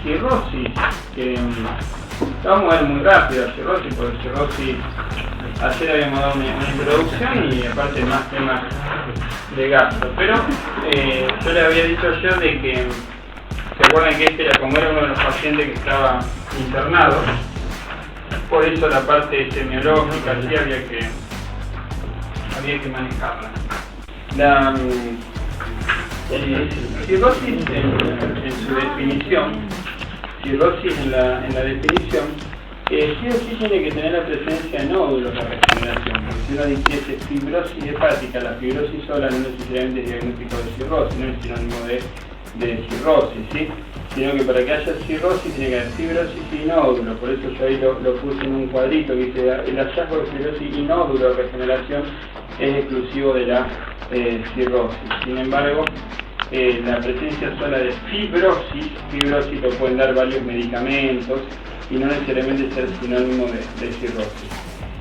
cirrosis, que vamos a ver muy rápido a cirrosis, porque cirrosis, ayer habíamos dado una introducción y aparte más temas de gastro, pero yo le había dicho ayer de que, ¿se acuerdan que este era como era uno de los pacientes que estaba internado? Por eso la parte semiológica sí había que manejarla. La cirrosis en su definición, cirrosis en la definición, sí o sí tiene que tener la presencia de nódulos de regeneración, porque si uno dijese fibrosis hepática, la fibrosis sola no necesariamente es diagnóstico de cirrosis, no es sinónimo de cirrosis, ¿sí? Sino que para que haya cirrosis tiene que haber fibrosis y nódulo. Por eso yo ahí lo puse en un cuadrito que dice el hallazgo de fibrosis y nódulo de regeneración es exclusivo de la cirrosis. Sin embargo, la presencia sola de fibrosis lo pueden dar varios medicamentos y no necesariamente ser sinónimo de cirrosis.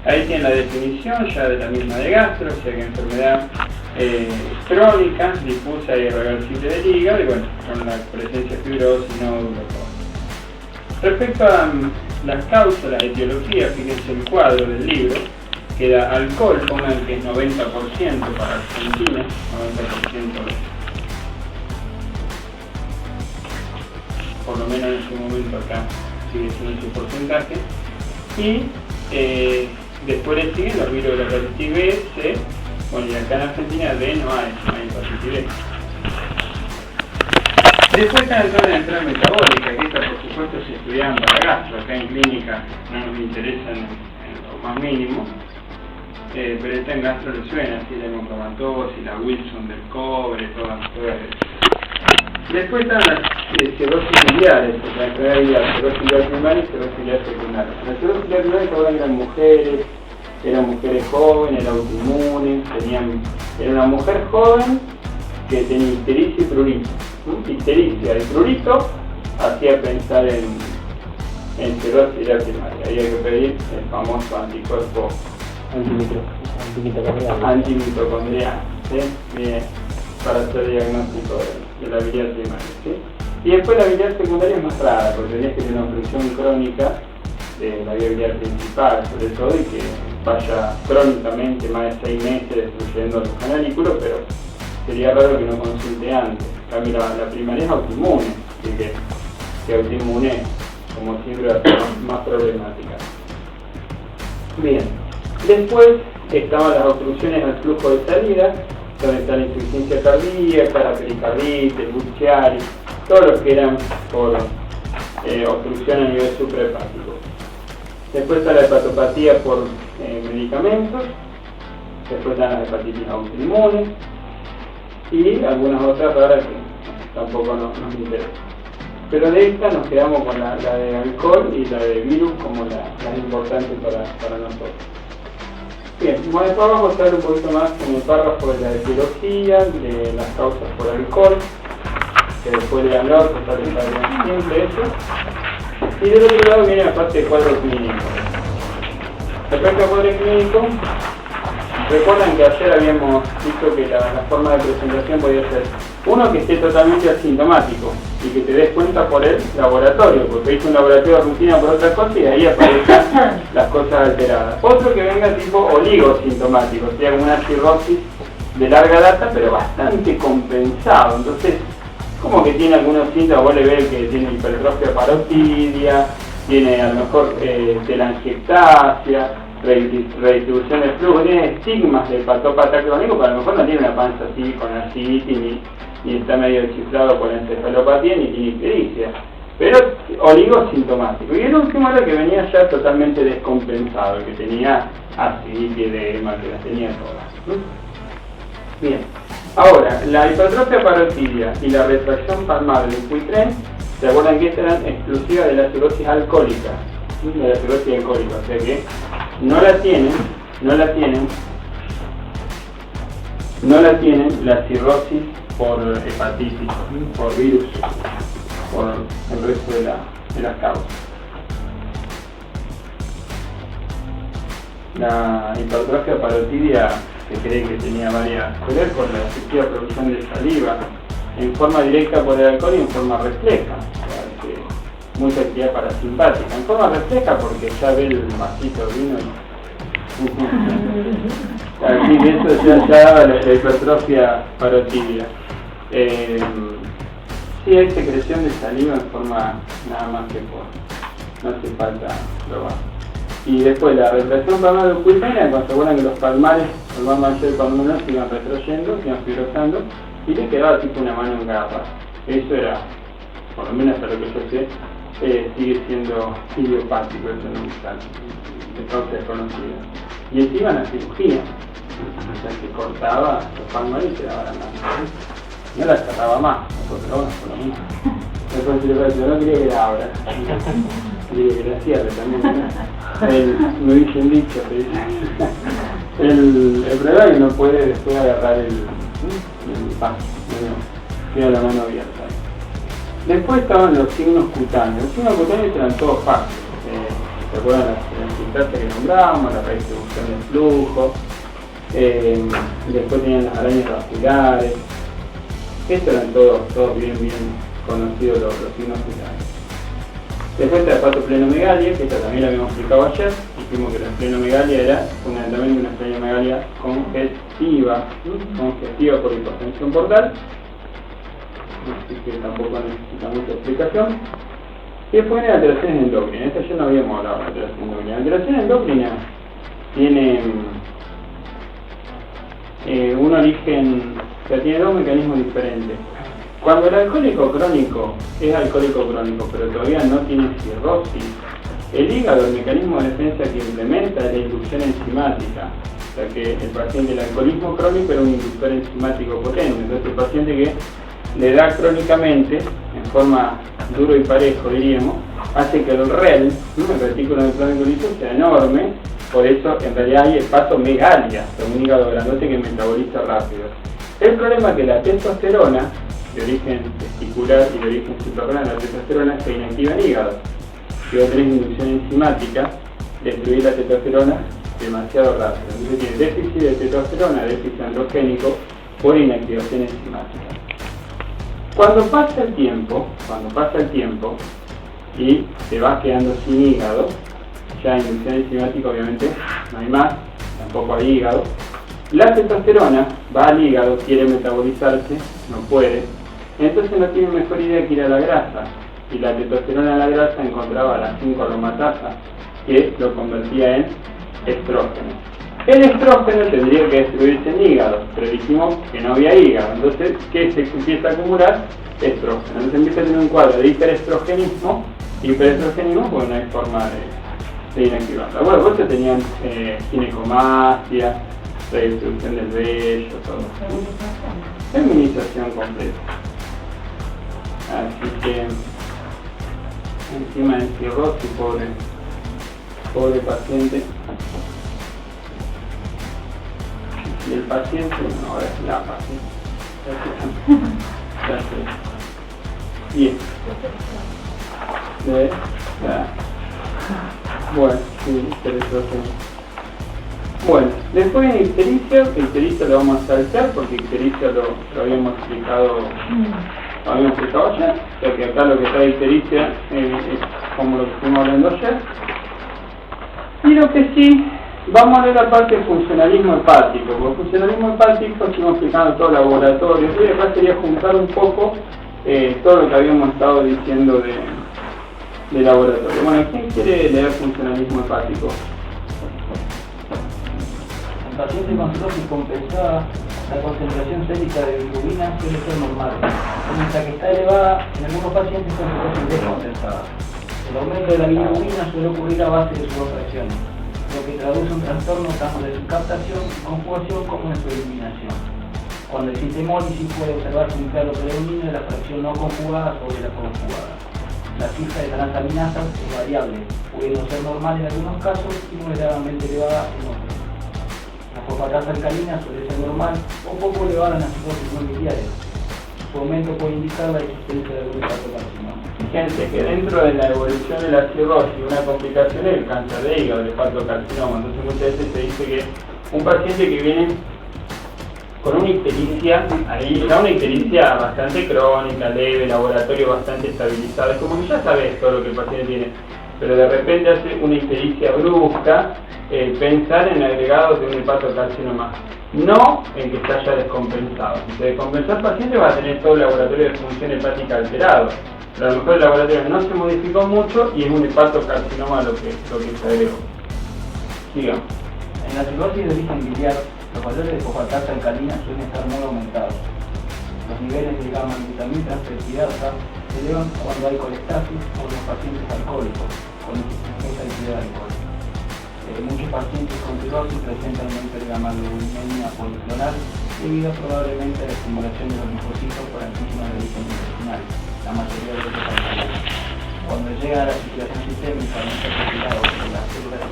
Ahí tienen la definición ya de la misma de gastro, o sea que enfermedad crónica, difusa y irreversible del hígado, y bueno, con la presencia de fibrosis, nódulo, todo. Respecto a las causas, la etiología, fíjense el cuadro del libro, queda alcohol, pongan que es 90% para Argentina, 90% por lo menos en este momento acá sigue siendo su porcentaje, y después le siguen los virus de la hepatitis B, C, bueno, y acá en Argentina D no hay hepatitis B. Después está el de la entrada metabólica, que esta por supuesto se estudiaban para gastro, acá en clínica no nos interesa en lo más mínimo, pero esta en gastro le suena, así la hemocromatosis, la Wilson del cobre, todas eso. Después están las cirrosis biliares, la enfermedad biliar, cirrosis biliar primaria y cirrosis biliar secundaria. Las cirrosis biliar primaria todas eran mujeres jóvenes, era autoinmune, era una mujer joven que tenía ictericia y prurito. Ictericia y prurito hacía pensar en cirrosis biliar primaria. Había que pedir el famoso anticuerpo antimitocondriano, ¿sí? Bien, para hacer diagnóstico de la biliar primaria, ¿sí? Y después la biliar secundaria es más rara, porque tenías que tener una obstrucción crónica de la vía biliar principal, sobre todo, y que vaya crónicamente más de 6 meses destruyendo los canalículos, pero sería raro que no consulte antes. En cambio, la primaria es autoinmune, así que autoinmune, como siempre, va a ser más problemática. Bien, después estaban las obstrucciones al flujo de salida, donde está la insuficiencia cardíaca, la pericarditis, Buchiari, todos los que eran por obstrucción a nivel suprahepático. Después está la hepatopatía por medicamentos, después están las hepatitis autoinmunes y algunas otras raras que tampoco nos interesan. Pero de esta nos quedamos con la de alcohol y la de virus como las importantes para nosotros. Bien, bueno, después vamos a ver un poquito más en el párrafo de la etiología, de las causas por alcohol, que después de hablar, total está bien simple eso. Y del otro lado viene la parte de cuadro clínico. Respecto al cuadro clínico, recuerdan que ayer habíamos visto que la forma de presentación podía ser uno que esté totalmente asintomático y que te des cuenta por el laboratorio, porque hice un laboratorio de rutina por otra cosa y ahí aparecen las cosas alteradas. Otro que venga tipo oligosintomático, o sea, una cirrosis de larga data pero bastante compensado. Entonces, como que tiene algunos síntomas, vos le ves que tiene hipertrofia parotidia, tiene a lo mejor telangiectasia, redistribución de flujo, tiene estigmas de hepatópata crónico, pero a lo mejor no tiene una panza así con ascitis, ni está medio descifrado por la encefalopatía, ni tiene ictericia, pero oligosintomático. Y el último era que venía ya totalmente descompensado, que tenía ascitis, edema, que las tenía todas. Bien, ahora, la hipertrofia parotidia y la retracción palmar del Q-tren, ¿se acuerdan que estas eran exclusivas de la cirrosis alcohólica? De la cirrosis alcohólica, o sea que no la tienen la cirrosis por hepatitis, por virus, por el resto de las causas. La hipertrofia parotidia se cree que tenía varias que ver con la excesiva producción de saliva en forma directa por el alcohol y en forma refleja, o sea, mucha actividad parasimpática, en forma refleja porque ya ve el vasito de vino y aquí eso ya daba la hipertrofia parotidia. Sí hay secreción de saliva en forma nada más que por, no hace falta probar. Y después la retracción palmar cutánea, cuando se acuerdan que los palmares, el palmar mayor y el palmar menor se iban retroyendo, se iban fibrosando y le quedaba tipo una mano en garra. Eso era, por lo menos hasta lo que yo sé, sigue siendo idiopático, eso no está de causa desconocida. Y encima la cirugía, o sea que cortaba los palmares y se daba la mano. No la cerraba más, pero bueno, por lo menos. Después yo no quería que la abra, quería que la cierre también, ¿no? Me dicen dicho, el problema es que no puede después agarrar el paso, queda la mano abierta. Después estaban los signos cutáneos. Los signos cutáneos eran todos fáciles. ¿Se acuerdan la sintaxis que nombramos, la redistribución del flujo? Después tenían las arañas vasculares. Estos eran todos bien conocidos los signos cutáneos. Después está la patopleomegalia, que esta también la habíamos explicado ayer. Dijimos que la esplenomegalia era fundamentalmente una esplenomegalia congestiva por hipertensión portal. Así que tampoco necesita mucha explicación. Y después viene la alteración endocrina. Esta ya no habíamos hablado de la alteración endocrina. La alteración endocrina tiene un origen, o sea, tiene dos mecanismos diferentes. Cuando el alcohólico crónico es alcohólico crónico, pero todavía no tiene cirrosis, el hígado, el mecanismo de defensa que implementa es la inducción enzimática. O sea que el paciente, el alcoholismo crónico era un inductor enzimático potente. Entonces el paciente que le da crónicamente, en forma duro y parejo diríamos, hace que el REL, el retículo neutrónico sea enorme. Por eso en realidad hay hepatomegalia, un hígado grandote que metaboliza rápido. El problema es que la testosterona, de origen testicular y de origen suprarrenal, la testosterona se inactiva en hígado. Si vos tenés inducción enzimática, destruir la testosterona demasiado rápido. Entonces tiene déficit de testosterona, déficit androgénico por inactivación enzimática. Cuando pasa el tiempo y te vas quedando sin hígado, ya inducción enzimática obviamente no hay más, tampoco hay hígado, la testosterona va al hígado, quiere metabolizarse, no puede, entonces no tiene mejor idea que ir a la grasa, y la testosterona en la grasa encontraba la 5-aromatasa que lo convertía en estrógeno. El estrógeno tendría que destruirse en hígado, pero dijimos que no había hígado, entonces ¿qué se empieza a acumular? Estrógeno. Entonces empieza a tener un cuadro de hiperestrogenismo porque no hay forma de inactivarla. Bueno, vos tenían ginecomastia, redistribución del vello, todo. Feminización completa. Así que encima de cirrosis, pobre paciente. Y el paciente, no, ahora es la paciente. Bien. Bueno, sí, interesante. Bueno, después en ictericia lo vamos a saltear porque ictericia lo habíamos explicado ayer, o sea que acá lo que trae ictericia es como lo que estuvimos hablando ayer. Y lo que sí, vamos a ver la parte de funcionalismo hepático, porque el funcionalismo hepático estuvimos explicando todo el laboratorio, y acá sería juntar un poco todo lo que habíamos estado diciendo de laboratorio. Bueno, ¿quién quiere leer funcionalismo hepático? En pacientes con cirrosis compensada, la concentración sérica de bilirrubina suele ser normal, mientras que está elevada en algunos pacientes con cirrosis descompensada. El aumento de la bilirrubina suele ocurrir a base de sudopresión, lo que traduce un trastorno tanto de su captación, conjugación como de su eliminación. Cuando existe hemólisis puede observarse un claro predominio de la fracción no conjugada sobre la conjugada. La cifra de transaminasas es variable, pudiendo ser normal en algunos casos y moderadamente elevada en otros. La fosfatasa alcalina suele ser normal o poco elevada en las cirrosis no miliares. Su aumento puede indicar la existencia de algún hepatocarcinoma. Fíjense que dentro de la evolución de la cirrosis, una complicación es el cáncer de hígado, el hepatocarcinoma. Entonces muchas veces se dice que un paciente que viene con una ictericia, ahí ya una ictericia bastante crónica, leve, laboratorio bastante estabilizado, es como que ya sabes todo lo que el paciente tiene, pero de repente hace una ictericia brusca, pensar en agregados de un hepatocarcinoma, no en que se haya descompensado. Si se descompensó el paciente va a tener todo el laboratorio de función hepática alterado, pero a lo mejor el laboratorio no se modificó mucho y es un hepatocarcinoma lo que se agregó. Sigamos. En la cirrosis de origen biliar, los valores de cofactasa alcalina suelen estar muy aumentados. Los niveles de gamma glutamina transfertirasa se elevan cuando hay colestasis o los pacientes alcohólicos con insuficiencia de alcohol. Muchos pacientes con cirrosis presentan una hipergamaglobulinemia policlonal debido probablemente a la estimulación de los linfocitos por enzimas de origen intestinal, la mayoría de los alcalinos. Cuando llega a la circulación sistémica, no está regulado por las células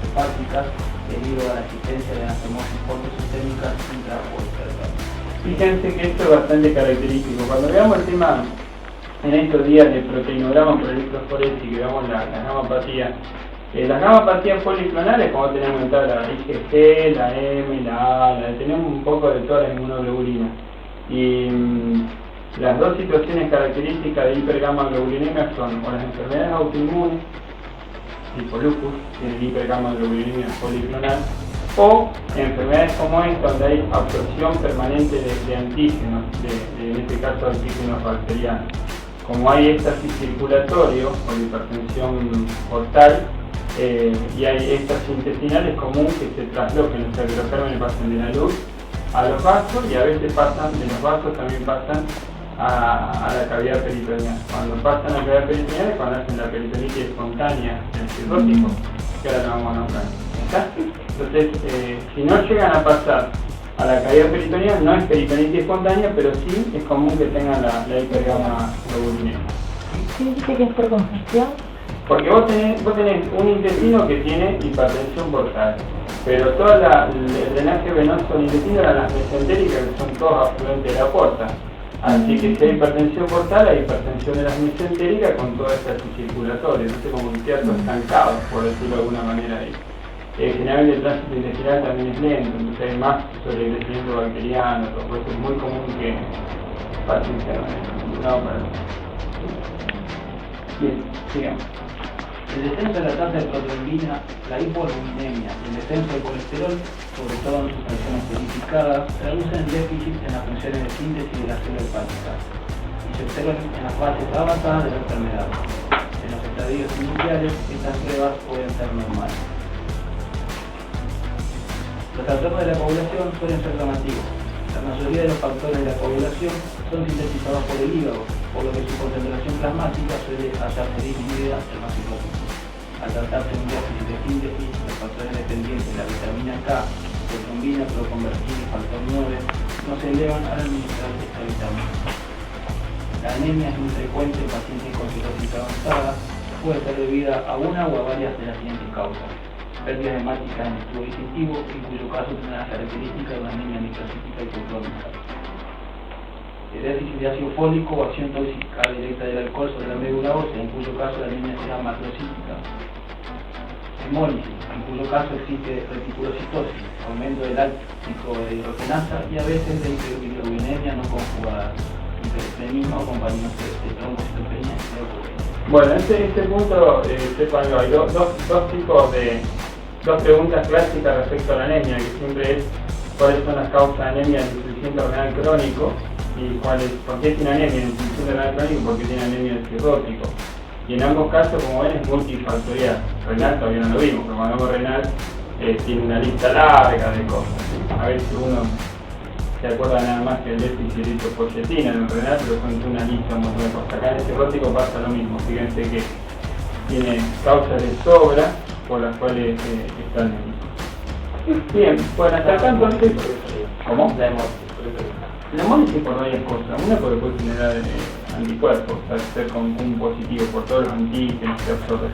hepáticas debido a la existencia de anastomosis portosistémicas intrapolisarcales. Fíjense que esto es bastante característico. Cuando veamos el tema en estos días de proteinograma por electroforesis y que veamos las gamapatías, las gamapatías policlonales, como tenemos en la IgG, la M, la A, tenemos un poco de toda la inmunoglobulina. Y las dos situaciones características de hipergamaglobulinemia son o las enfermedades autoinmunes, tipo lupus, tienen hipergamaglobulinemia policlonal, o enfermedades como esta, donde hay absorción permanente de antígenos, en este caso antígenos bacterianos. Como hay éxtasis circulatorio o hipertensión portal, y hay éxtasis intestinal, es común que se trasloquen los agrogérmenes, pasen de la luz a los vasos y a veces pasan de los vasos, también pasan a la cavidad peritoneal. Cuando pasan a la cavidad peritoneal es cuando hacen la peritonitis espontánea del cirrótico, que ahora lo vamos a nombrar. ¿Está? Entonces, si no llegan a pasar a la cavidad peritoneal, no es peritonitis espontánea, pero sí es común que tengan la hipergamaglobulinemia. ¿Qué dice que es por congestión? Porque vos tenés un intestino que tiene hipertensión portal, pero todo el drenaje venoso del intestino eran las mesentéricas, que son todos afluentes de la porta. Así que si hay hipertensión portal, hay hipertensión de las mesentéricas con toda esta circulatoria, entonces como un teatro estancado, por decirlo de alguna manera ahí. Generalmente el tránsito intestinal también es lento, entonces hay más sobrecrecimiento bacteriano, por eso es muy común que pase internamente. Bien, sigamos. El descenso de la tasa de proteína, la hipoalbuminemia y el descenso del colesterol, sobre todo en sustancias verificadas, traducen déficit en las funciones de síntesis de la célula hepática y se observan en las fases avanzadas de la enfermedad. En los estadios iniciales, estas pruebas pueden ser normales. Los trastornos de la coagulación suelen ser llamativos. La mayoría de los factores de la coagulación son sintetizados por el hígado, por lo que su concentración plasmática suele hallarse disminuida en los cirróticos. Al tratarse de un déficit de síntesis, los factores dependientes de la vitamina K, protrombina, proconvertir y factor 9 no se elevan al administrar esta vitamina. La anemia es muy frecuente en pacientes con cirrosis avanzada, puede ser debida a una o a varias de las siguientes causas. Pérdidas hemáticas en el tubo digestivo, en cuyo caso tendrá las características de una anemia microcítica hipocrónica. El déficit de ácido fólico o acción tóxica directa del alcohol sobre la médula ósea, en cuyo caso la anemia será macrocítica. Hemólisis, en cuyo caso existe reticulocitosis, aumento del ácido de hidrogenasa y a veces de hiperbilirubinemia no conjugada, hiperestrenismo acompañándose de trombocitopenia y leucopenia. Bueno, este punto, sepan, hay dos preguntas clásicas respecto a la anemia, que siempre es cuáles son las causas de anemia en insuficiente renal crónico y por qué tiene anemia en insuficiente renal crónico y por qué tiene anemia en cirrótico. Y en ambos casos, como ven, es multifactorial. Renal todavía no lo vimos, pero cuando hablamos renal tiene una lista larga de cosas. A ver si uno se acuerda nada más que el déficit de eritropoyetina en el renal, pero son una lista muy buena cosa. Acá en el cirrótico pasa lo mismo, fíjense que tiene causas de sobra por las cuales está anémico. Bien, bueno, hasta acá entonces, ¿cómo? La hemólisis por varias cosas. Una porque puede generar anticuerpos, al ser con un positivo por todos los antígenos que absorben.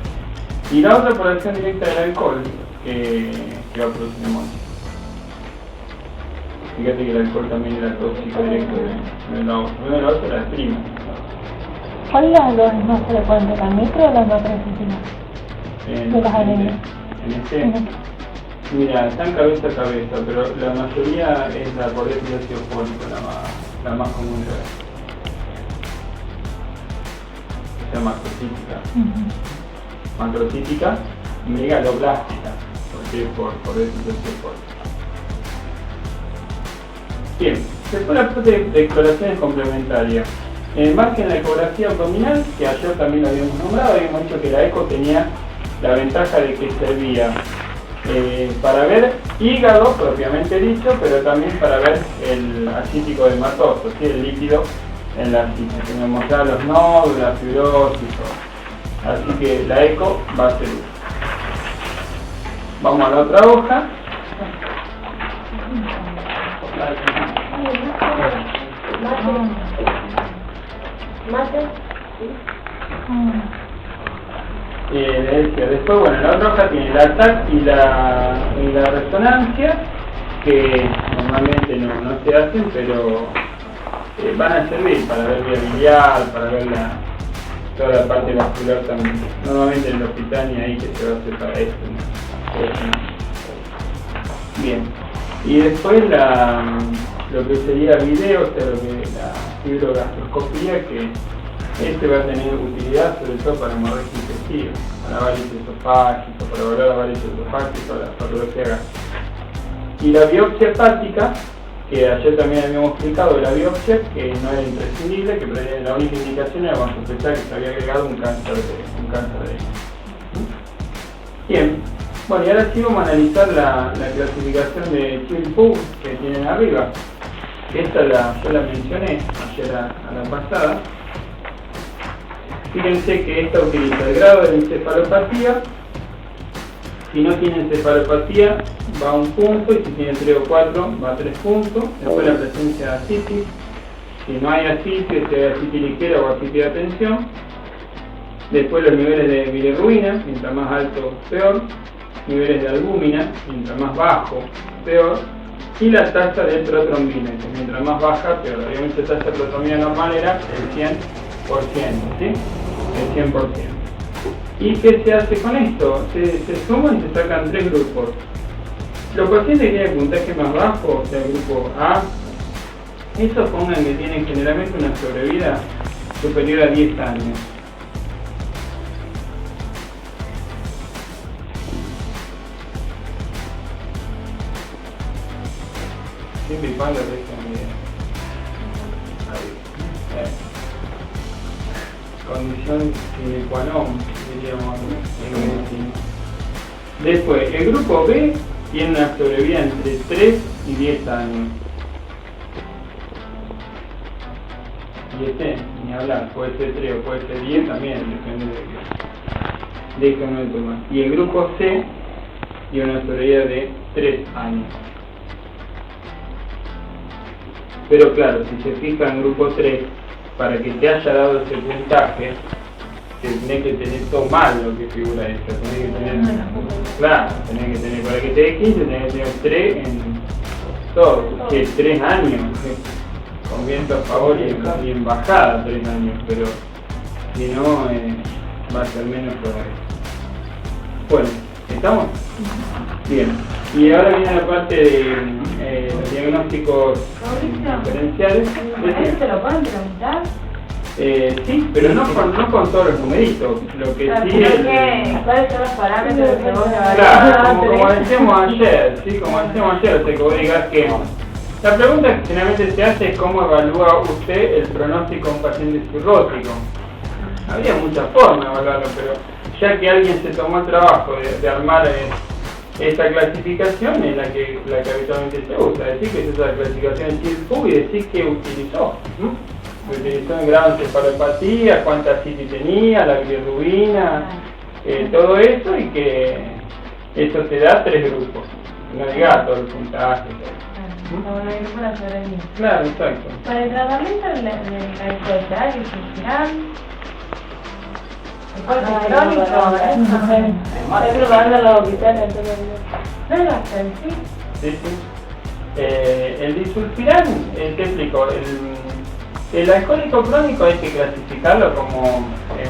Y la otra por la acción directa del alcohol que va a producir hemólisis. Fíjate que el alcohol también era tóxico directo de la otra. Bueno, la otra la exprime. ¿Cuál es la es más frecuente, la micro o la macrocítica? De las anemias. En este. Mira, están cabeza a cabeza, pero la mayoría es la cordétil ácido fólico, la más común de ver. O sea, macrocítica. Macrocítica, megaloblástica, porque es por cordétil ácido fólico. Bien, después la parte de exploraciones complementarias. Más que en la ecografía abdominal, que ayer también lo habíamos nombrado, habíamos dicho que la eco tenía la ventaja de que servía para ver hígado propiamente dicho, pero también para ver el acítico hematoso, ¿sí? El líquido en la cita, que nos mostraba los nódulos, la fibrosis, todo. Así que la eco va a ser útil. Vamos a la otra hoja. Después, bueno, la otra hoja tiene la TAC y la resonancia, que normalmente no se hacen, pero van a servir para ver vía biliar, para ver toda la parte vascular también. Normalmente en el hospital ni ahí que se va a hacer para esto, ¿no? Bien. Y después lo que sería video, o sea, lo que la fibrogastroscopía, que va a tener utilidad sobre todo para hemorragia intestina, para varices esofágicos, para evaluar la varices esofágica, la patología gástrica. Y la biopsia hepática, que ayer también habíamos explicado, la biopsia, que no era imprescindible, que la única indicación era cuando sospechar que se había agregado un cáncer de hígado. Bien, bueno, y ahora sí vamos a analizar la clasificación de Chilpug que tienen arriba. Esta yo la mencioné ayer a la pasada. Fíjense que esta utiliza el grado de la encefalopatía. Si no tiene encefalopatía va a un punto, y si tiene 3 o 4 va a 3 puntos. Después la presencia de ascitis. Si no hay ascitis, si hay ascitis ligera o ascitis de atención. Después los niveles de bilirrubina, mientras más alto peor. Niveles de albúmina, mientras más bajo peor. Y la tasa de protrombina, que mientras más baja peor. Obviamente la tasa de protrombina normal era el 100%, ¿sí? El 100%. ¿Y qué se hace con esto? Se suman y se sacan 3 grupos. Los pacientes que tienen puntaje más bajo, o sea, el grupo A, esos pongan que tienen generalmente una sobrevida superior a 10 años. Siempre y cuando dejen condición sine qua non, diríamos en medicina. Después, el grupo B tiene una sobrevida entre 3 y 10 años. Y ni hablar, puede ser 3 o puede ser 10 también, depende de qué uno de tomar. Y el grupo C tiene una sobrevida de 3 años. Pero claro, si se fija en grupo 3, para que te haya dado ese puntaje, tenés que tener todo mal lo que figura esto. Tenés que tener, claro, tenés que tener, para que te dé 15, tenés que tener 3 en todo, que 3 años, con viento a favor y en bajada 3 años, pero si no, va a ser menos todavía. Bueno, ¿estamos? Bien. Y ahora viene la parte de los diagnósticos diferenciales. ¿Se lo pueden preguntar? Sí, pero no con todos los numeritos. Lo que sí es... ¿Cuáles son los parámetros que vos evaluás? Claro, como decíamos ayer, ¿sí? Como decíamos ayer, o sea, que vos digas que... La pregunta que generalmente se hace es cómo evalúa usted el pronóstico de un paciente cirrótico. Habría muchas formas de evaluarlo, pero ya que alguien se tomó el trabajo de armar esta clasificación, es la que habitualmente se usa. Decir que es esa clasificación de Chilpug y decir que utilizó. Utilizó en grado de encefalopatía, cuánta ascitis tenía, la bilirrubina, todo eso, y que eso te da 3 grupos. No diga todos los puntajes. Claro, exacto. Para el tratamiento de la alcohol, el sulfirán, el crónico, estoy probando los hospitales todo el día. ¿No lo hacen, sí? Sí. El disulfirán, te explico, el alcohólico crónico hay que clasificarlo como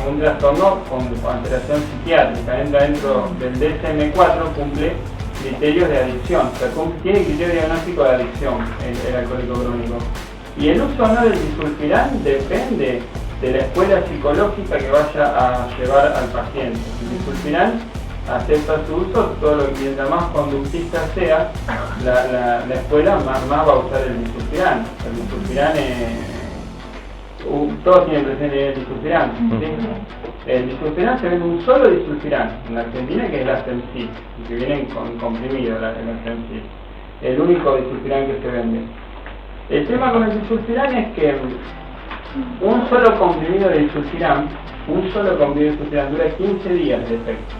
un trastorno con alteración psiquiátrica. Entra dentro del DSM-4, cumple criterios de adicción, o sea, tiene criterio diagnóstico de adicción el alcohólico crónico. Y el uso o no del disulfiram depende de la escuela psicológica que vaya a llevar al paciente. El disulfiram acepta su uso, todo lo que mientras más conductista sea la escuela, más va a usar el disulfiram. El disulfiram todos tienen presente el disulfiram, ¿sí? El disulfiram se vende un solo disulfiram en la Argentina, que es la Semsil, que viene comprimido la Semsil, el único disulfiram que se vende. El tema con el disulfiram es que un solo comprimido de disulfiram dura 15 días de efecto.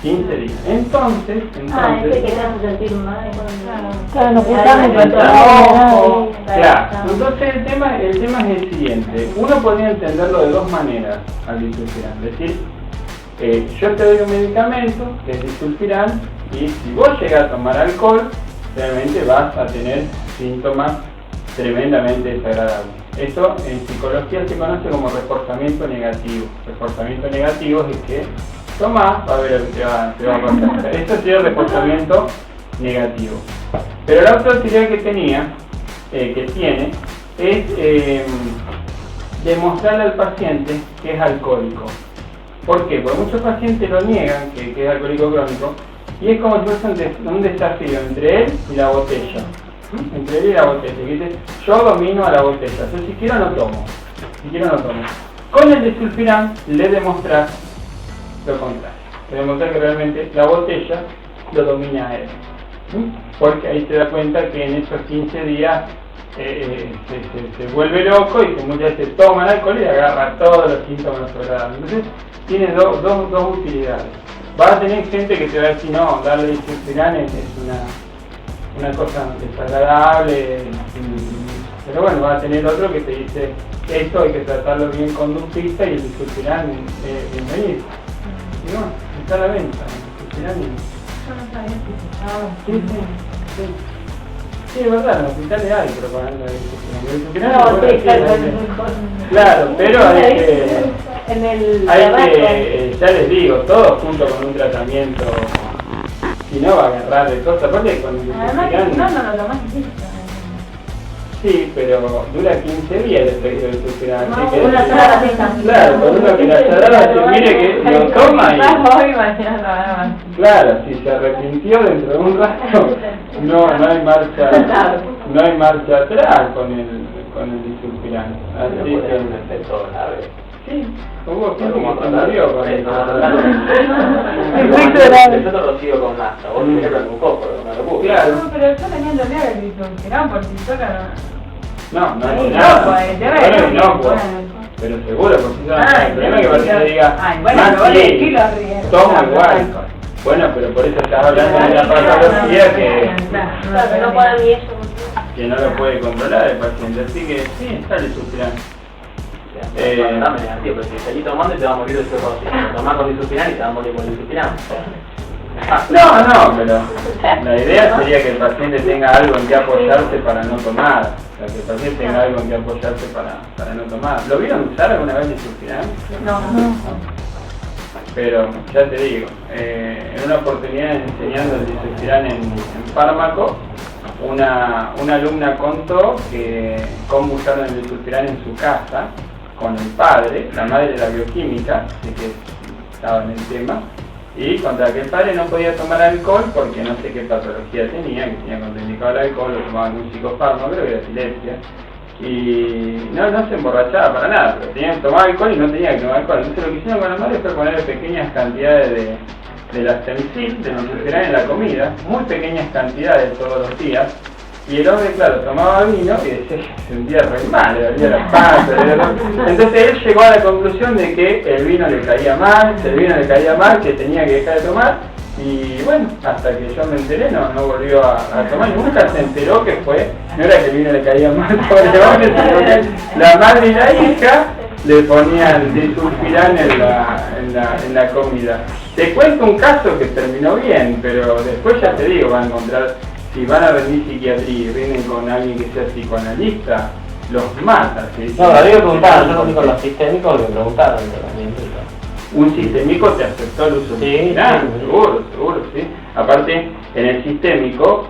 15 días. Entonces... Ese que te hace sentir mal. Claro, no puede Claro, entonces el tema es el siguiente. Uno podría entenderlo de dos maneras al disulfiram. Es decir, yo te doy un medicamento que es disulfiram y si vos llegas a tomar alcohol, realmente vas a tener síntomas tremendamente desagradables. Esto en psicología se conoce como reforzamiento negativo. Reforzamiento negativo es que tomás, va a ver lo que te va a pasar. Esto sería el reforzamiento negativo. Pero la otra utilidad que tiene, es demostrarle al paciente que es alcohólico. ¿Por qué? Porque muchos pacientes lo niegan, que es alcohólico crónico, y es como si fuese un desafío entre él y la botella. Entre él y la botella. Que dice, yo domino a la botella, yo si quiero no tomo. Con el disulfiram le demostrás lo contrario. Le demostrás que realmente la botella lo domina a él. Porque ahí se da cuenta que en esos 15 días se vuelve loco y que muchas veces toma el alcohol y agarra todos los síntomas agradables. Entonces tiene dos utilidades. Va a tener gente que te va a decir, no, darle disulfiram es una cosa desagradable, pero bueno, va a tener otro que te dice, esto hay que tratarlo bien conductista y el disulfiram es bienvenido. Y bueno, está a la venta, el disulfiram. Sí, es verdad, en los hospitales hay propaganda de disulfiram. Claro, pero ya les digo, todo junto con un tratamiento, si no va a agarrar de cosas, aparte con el disulfiram. No, lo más difícil. Sí, pero dura 15 días el efecto del disulfiram. Una sola vez. Claro, con uno que la charada se mire que lo toma y... Claro, si se arrepintió dentro de un rato, no hay marcha atrás con el disulfiram. Así que un efecto grave. Sí, hubo gente que se murió con el Yo no lo sigo con nafta, vos tenés que hablar un poco, no lo puedo. Claro. No, pero yo tenía el olear el disulfiram por si toca. No Ahí es no, nada. pues, ya Bueno, ves, inocuo. bueno. Pero seguro, porque el problema es que el paciente diga, Ay, bueno, pero vos elegís los riesgos. toma igual. Bueno, pero por eso estás hablando de una patología que No puede ni eso. no lo puede controlar el paciente. Así que sí, está el disulfiram. Dame negativo, pero si seguís tomando y te va a morir de cirrosis. Tomás con disulfiram y te va a morir con disulfiram. No, pero la idea sería que el paciente tenga algo en que apoyarse para no tomar. O sea, que el paciente tenga algo en que apoyarse para no tomar. ¿Lo vieron usar alguna vez disulfiram? No. Pero ya te digo, en una oportunidad enseñando el disulfiram en fármaco, una alumna contó que cómo usaron el disulfiram en su casa con el padre. La madre era bioquímica, así que estaba en el tema, y contra que el padre no podía tomar alcohol porque no sé qué patología tenía, que tenía contraindicado el alcohol, lo tomaba con un psicofármaco, creo que era epilepsia, y no se emborrachaba para nada, pero tenía que tomar alcohol y no tenía que tomar alcohol. Entonces lo que hicieron con la madre fue poner pequeñas cantidades de la Semsil, de disulfiram en la comida, muy pequeñas cantidades todos los días, y el hombre, claro, tomaba vino y decía que se sentía re mal, le dolía la panza, entonces él llegó a la conclusión de que el vino le caía mal, que tenía que dejar de tomar, y bueno, hasta que yo me enteré no volvió a tomar, nunca se enteró que no era que el vino le caía mal por el hombre, sino que la madre y la hija le ponían disulfiram en la comida. Te cuento un caso que terminó bien, pero después ya te digo, van a encontrar, si van a venir psiquiatría y vienen con alguien que sea psicoanalista, los mata. ¿Sí? No, a mí me preguntaron, yo lo vi con los sistémicos, me preguntaron el tratamiento. Un sistémico te aceptó el uso de disulfiram, seguro, sí. Aparte, en el sistémico,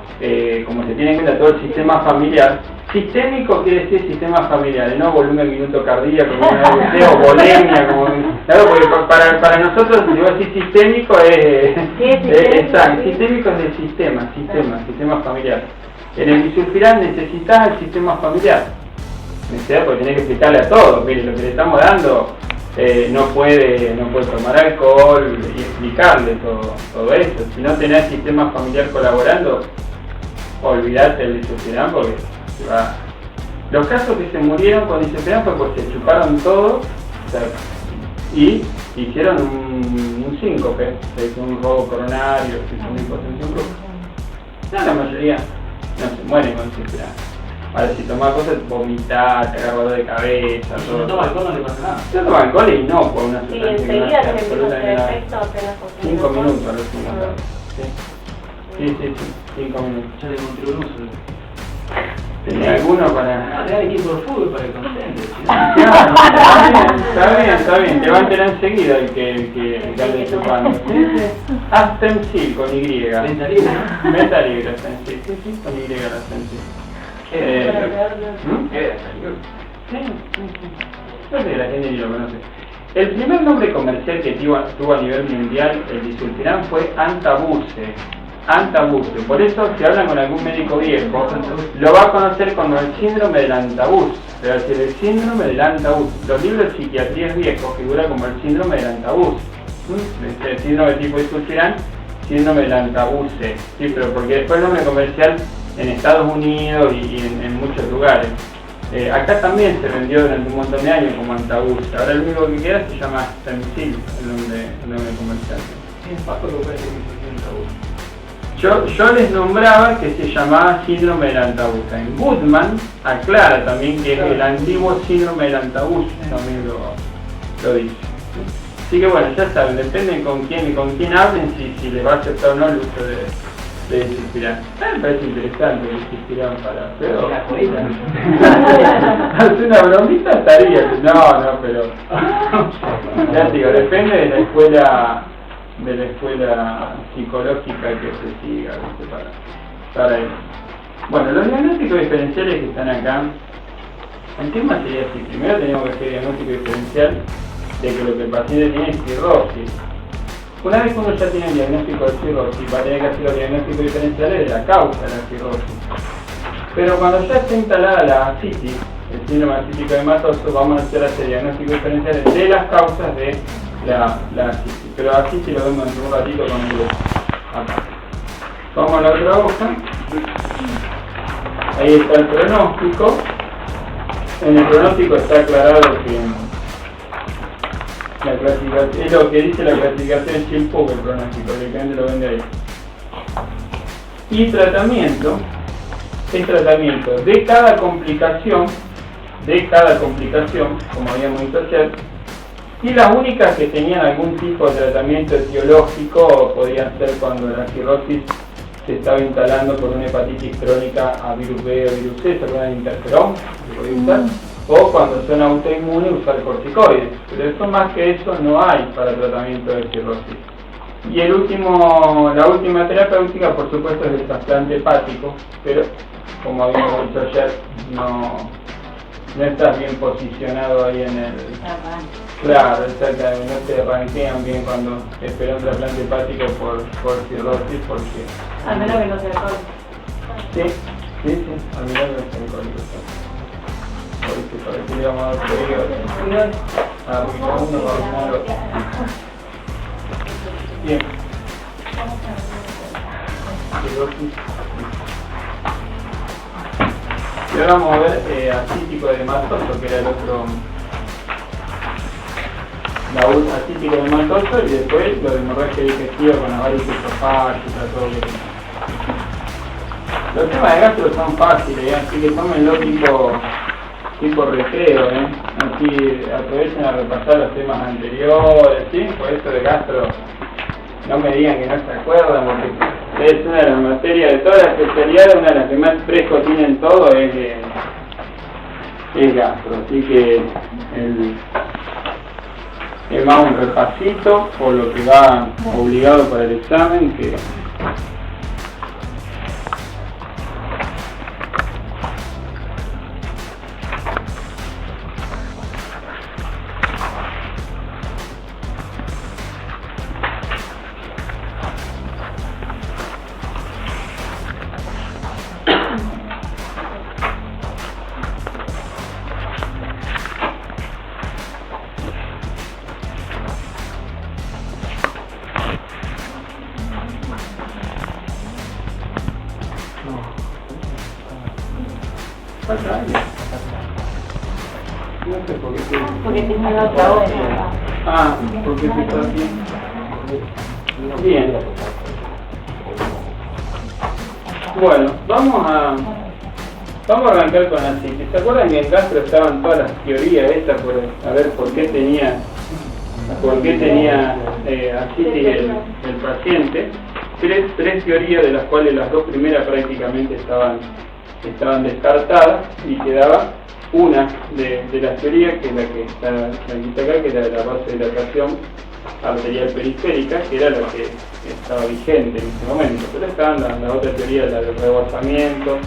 como se tiene en cuenta todo el sistema familiar, sistémico quiere decir sistema familiar, no volumen minuto cardíaco, o bulimia, claro, porque para nosotros, si vos decís sistémico, exacto, sistémico es del sistema familiar. En el disulfiram necesitas el sistema familiar, porque tenés que explicarle a todos, mire, lo que le estamos dando no puede tomar alcohol y explicarle todo eso. Si no tenés sistema familiar colaborando, olvidate del disulfiram porque se va. Los casos que se murieron con disulfiram fue porque se chuparon todo, o sea, y hicieron un síncope, se hizo un robo coronario, se hizo una hipotensión brusca. No, la mayoría no se mueren con disulfiram. Ahora, si tomás cosas, vomitar, te agarra dolor de cabeza, todo. Si no toma alcohol no le pasa nada. Si no toma alcohol es inocuo, una Sí, sustancia que no enseguida hace se empieza a hacer absolutamente efecto apenas por 5 minutos a los 5 Ah. Sí, 5 minutos. Ya le encontré un uso. ¿Tenía alguno para...? No, te da equipo de fútbol para que concentres. Está bien, te va a enterar enseguida el que ande chupando. Astemsil con Y. Venta libre. Venta libre, Astemsil. Sí, con Y la Astemsil. No sé, la gente ni lo conoce. El primer nombre comercial que tuvo a nivel mundial el disulfiram fue Antabuse. Por eso, si hablan con algún médico viejo, lo va a conocer como el síndrome del Antabús. Es decir, el síndrome del Antabús. Los libros de psiquiatría viejos figura como el síndrome del Antabús. El síndrome tipo disulfiram, síndrome del Antabuse. Sí, pero porque después el nombre comercial en Estados Unidos y en muchos lugares. Acá también se vendió durante un montón de años como Antabus. Ahora el único que queda se llama Astemsil, el nombre comercial. Yo les nombraba que se llamaba síndrome del Antabus. En Goodman aclara también que es el antiguo síndrome del Antabus, también lo dice. Así que bueno, ya saben, depende con quién hablen si les va a aceptar o no el uso de disulfiram. Me parece interesante el disulfiram para... Pero... hace una bromita estaría... No, pero... ya digo, depende de la escuela psicológica que se siga, ¿viste? Para eso. Bueno, los diagnósticos diferenciales que están acá, el tema sería así. Primero tenemos que hacer diagnóstico diferencial de que lo que el paciente tiene es cirrosis. Una vez que uno ya tiene el diagnóstico de cirrosis, va a tener que hacer los diagnósticos diferenciales de la causa de la cirrosis. Pero cuando ya está instalada la ascitis, el síndrome ascítico hematoso, vamos a hacer diagnósticos diferenciales de las causas de la ascitis. Pero la ascitis lo vemos en un ratito con el acá. Vamos a la otra hoja. Ahí está el pronóstico. En el pronóstico está aclarado que la clasificación, es lo que dice la clasificación en Chilpuk, el pronóstico, directamente lo vende ahí. Y tratamiento, es tratamiento de cada complicación, como habíamos dicho ayer, y las únicas que tenían algún tipo de tratamiento etiológico podían ser cuando la cirrosis se estaba instalando por una hepatitis crónica a virus B o virus C, se acuerdan de interferón, que podía usar, o cuando son autoinmunes usar corticoides, pero eso más que eso no hay para tratamiento de cirrosis. Y la última terapéutica por supuesto es el trasplante hepático, pero como habíamos dicho ayer, no estás bien posicionado ahí en el... Claro, exactamente, no te ranquean bien cuando esperan un trasplante hepático por cirrosis, porque... Al menos que no sea alcohólico. Sí, al menos que no sea alcohólico. Porque para que le vamos a dar periodo. Uno para uno. Bien. Cirrosis. Y ahora vamos a ver ascítico de hematoso, que era el otro... ascítico de hematoso y después lo de hemorragia digestiva con la varices esofágica, todo lo que... Los temas de gastro son fáciles, así que tómenlo tipo recreo, así aprovechen a repasar los temas anteriores, ¿sí? Por eso de gastro, no me digan que no se acuerdan, porque es una de las materias de todas las especialidades, una de las que más fresco tienen todo es gastro, así que es más un repasito por lo que va obligado para el examen que ¿Cuántos años? No sé por qué. Porque tiene la otra hoja. Ah, porque se está aquí. Bien. Bueno, vamos a arrancar con la psique. ¿Se acuerdan que en Castro estaban todas las teorías estas por a ver por qué tenía ascitis el paciente? Tres teorías, de las cuales las dos primeras prácticamente estaban descartadas, y quedaba una de las teorías, que es la que está acá, que era de la vasodilatación arterial periférica, que era la que estaba vigente en ese momento. Pero estaban la otra teoría, la del rebosamiento,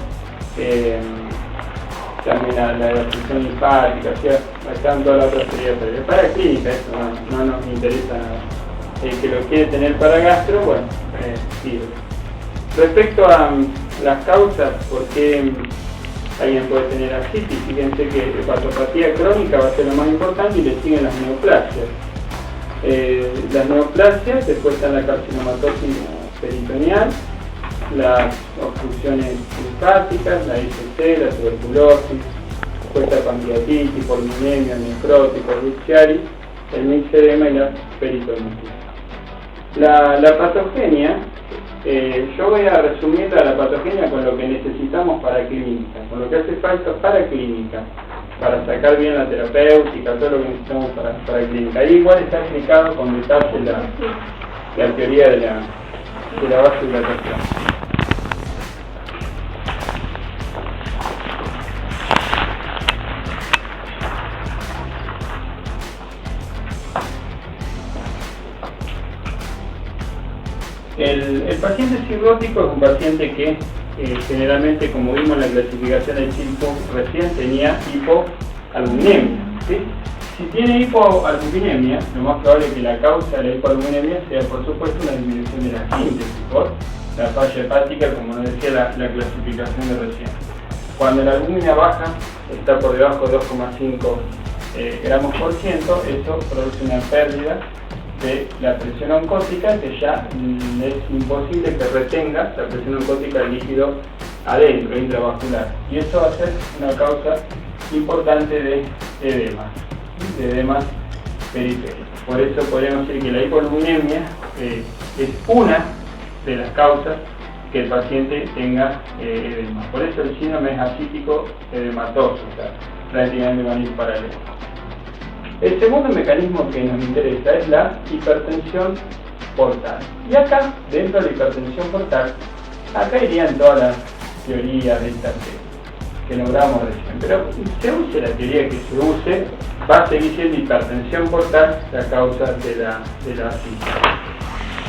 también la de la función linfática, estaban todas las otras teorías. Pero para clínica eso no nos interesa nada. El que lo quiere tener para gastro, bueno, sirve. Respecto a las causas por qué alguien puede tener ascitis, fíjense que hepatopatía crónica va a ser lo más importante, y le siguen las neoplasias. Las neoplasias, después está la carcinomatosis peritoneal, las obstrucciones linfáticas, la ICC, la tuberculosis, después la pancreatitis, pulmonemia, necrótico, Buchiari, el mixedema y la peritonitis. La patogenia, yo voy a resumir la patogenia con lo que necesitamos para clínica, con lo que hace falta para clínica, para sacar bien la terapéutica, todo lo que necesitamos para clínica. Ahí igual está explicado con detalle la teoría de la vasodilatación. El paciente cirrótico es un paciente que generalmente, como vimos en la clasificación del CILPO recién, tenía hipoalbuminemia, ¿sí? Si tiene hipoalbuminemia, lo más probable es que la causa de la hipoalbuminemia sea, por supuesto, una disminución de la síntesis por la falla hepática, como nos decía la clasificación de recién. Cuando la albúmina baja, está por debajo de 2,5 gramos por ciento, eso produce una pérdida de la presión oncótica, que ya es imposible que retenga la presión oncótica del líquido adentro, intravascular, y eso va a ser una causa importante de edemas periféricos. Por eso podríamos decir que la hipoalbuminemia es una de las causas que el paciente tenga edema. Por eso el síndrome es ascítico edematoso, o sea, prácticamente van a ir paralelos. El segundo mecanismo que nos interesa es la hipertensión portal. Y acá, dentro de la hipertensión portal, acá irían todas las teorías de esta que logramos recién. Pero se use la teoría que se use, va a seguir siendo hipertensión portal la causa de la ascitis.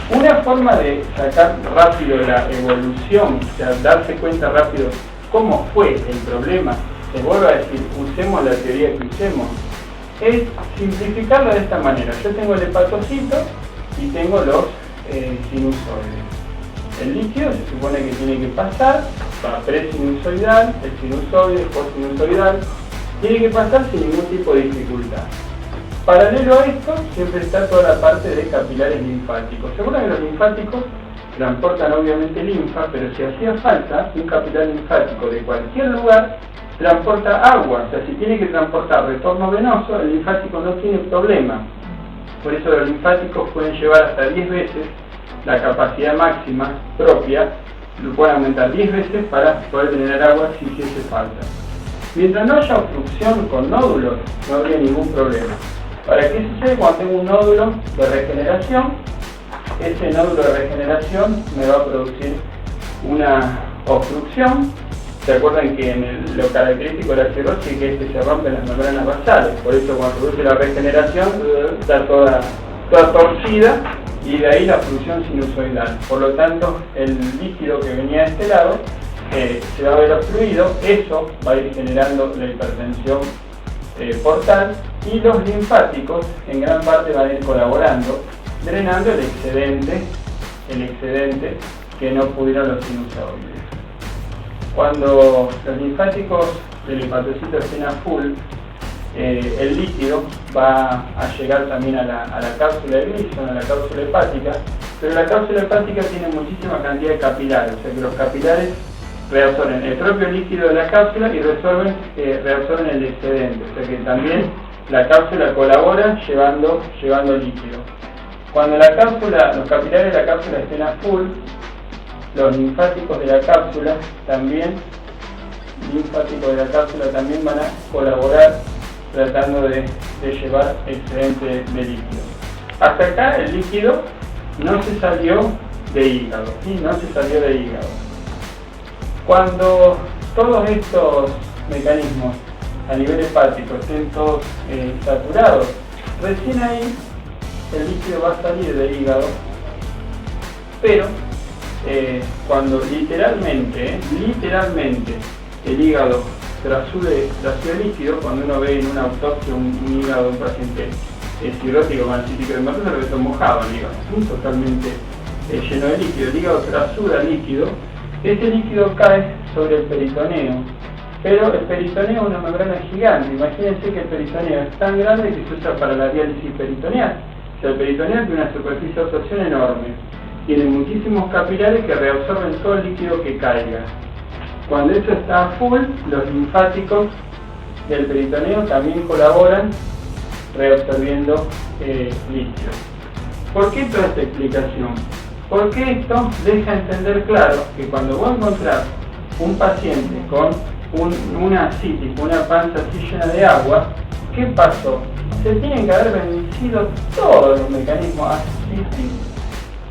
Una forma de sacar rápido la evolución, o sea, darse cuenta rápido cómo fue el problema, te vuelvo a decir, usemos la teoría que usemos, es simplificarlo de esta manera. Yo tengo el hepatocito y tengo los sinusoides. El líquido se supone que tiene que pasar, va presinusoidal, el sinusoide, postsinusoidal, tiene que pasar sin ningún tipo de dificultad. Paralelo a esto, siempre está toda la parte de capilares linfáticos. Seguro que los linfáticos transportan obviamente linfa, pero si hacía falta, un capilar linfático de cualquier lugar transporta agua. O sea, si tiene que transportar retorno venoso, el linfático no tiene problema. Por eso los linfáticos pueden llevar hasta 10 veces la capacidad máxima propia, lo pueden aumentar 10 veces para poder tener agua si hiciese falta. Mientras no haya obstrucción con nódulos, no habría ningún problema. ¿Para qué sucede? Cuando tengo un nódulo de regeneración, ese nódulo de regeneración me va a producir una obstrucción. ¿Se acuerdan que lo característico de la cirrosis es que se rompen las membranas basales? Por eso cuando produce la regeneración está toda torcida y de ahí la función sinusoidal. Por lo tanto, el líquido que venía de este lado se va a ver obstruido, eso va a ir generando la hipertensión portal, y los linfáticos en gran parte van a ir colaborando, drenando el excedente que no pudieron los sinusoides. Cuando los linfáticos del hepatocito estén a full, el líquido va a llegar también a la cápsula de Gleason, a la cápsula hepática, pero la cápsula hepática tiene muchísima cantidad de capilares, o sea que los capilares reabsorben el propio líquido de la cápsula y reabsorben el excedente, o sea que también la cápsula colabora llevando líquido. Cuando los capilares de la cápsula estén a full, los linfáticos de la cápsula también van a colaborar tratando de llevar excedente de líquido. Hasta acá el líquido no se salió de hígado, ¿sí? No se salió de hígado. Cuando todos estos mecanismos a nivel hepático estén todos saturados, recién ahí el líquido va a salir del hígado, pero cuando literalmente el hígado trasude líquido, cuando uno ve en una autopsia un hígado de un paciente cirrótico con cítico de hematoma, lo ve todo mojado el hígado, totalmente lleno de líquido. El hígado trasuda líquido, este líquido cae sobre el peritoneo, pero el peritoneo es una membrana gigante. Imagínense que el peritoneo es tan grande que se usa para la diálisis peritoneal. O sea, el peritoneo tiene una superficie de absorción enorme, tiene muchísimos capilares que reabsorben todo el líquido que caiga. Cuando esto está a full, los linfáticos del peritoneo también colaboran reabsorbiendo líquido. ¿Por qué toda esta explicación? Porque esto deja entender claro que cuando vos encontrás un paciente con una asitis, una panza así llena de agua, ¿qué pasó? Se tienen que haber vencido todos los mecanismos asísticos.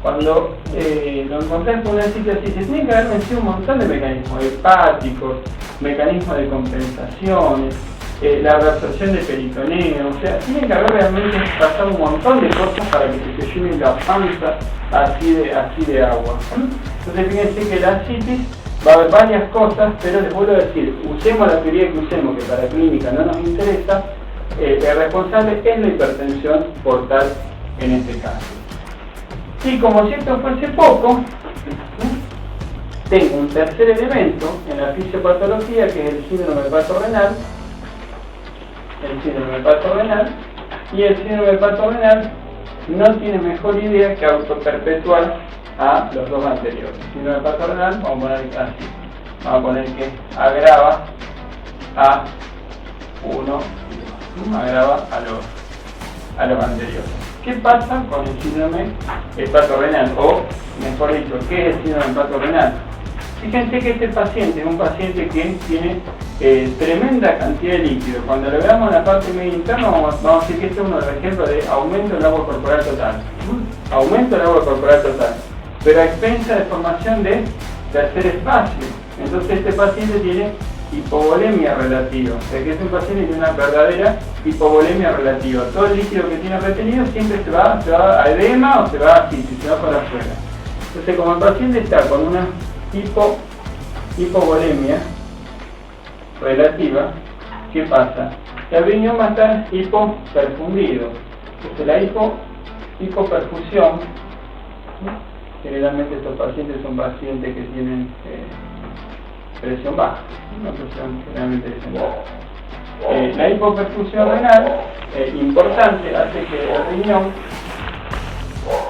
Cuando lo encontrás con una asitis así, se tienen que haber vencido un montón de mecanismos hepáticos, mecanismos de compensaciones, la reabsorción de peritoneo, o sea, tienen que haber realmente pasado un montón de cosas para que se llene la panza así de agua. Entonces fíjense que la asitis va a haber varias cosas, pero les vuelvo a decir, usemos la teoría que usemos, que para clínica no nos interesa, el responsable es la hipertensión portal en este caso. Y como si esto fuese poco, tengo un tercer elemento en la fisiopatología, que es el síndrome hepatorenal. Y el síndrome hepatorenal no tiene mejor idea que autoperpetuar a los dos anteriores. El síndrome hepatorenal, vamos a poner así, vamos a poner que agrava a uno, agrava a los anteriores. ¿Qué pasa con el síndrome hepatorenal? O, mejor dicho, ¿qué es el síndrome hepatorenal? Fíjense que este paciente es un paciente que tiene tremenda cantidad de líquido. Cuando lo veamos en la parte media interna, vamos a decir que este es uno de los ejemplos de aumento del agua corporal total. Aumento del agua corporal total, pero a expensa de formación de tercer espacio. Entonces este paciente tiene hipovolemia relativa, o sea que es un paciente que tiene una verdadera hipovolemia relativa. Todo el líquido que tiene retenido siempre se va a edema o se va a asitis, se va para afuera. Entonces, como el paciente está con una hipovolemia relativa, ¿qué pasa? El riñón va a estar hipoperfundido. Entonces la hipoperfusión, generalmente estos pacientes son pacientes que tienen presión baja, una presión generalmente descendente. La hipoperfusión renal, importante, hace que el riñón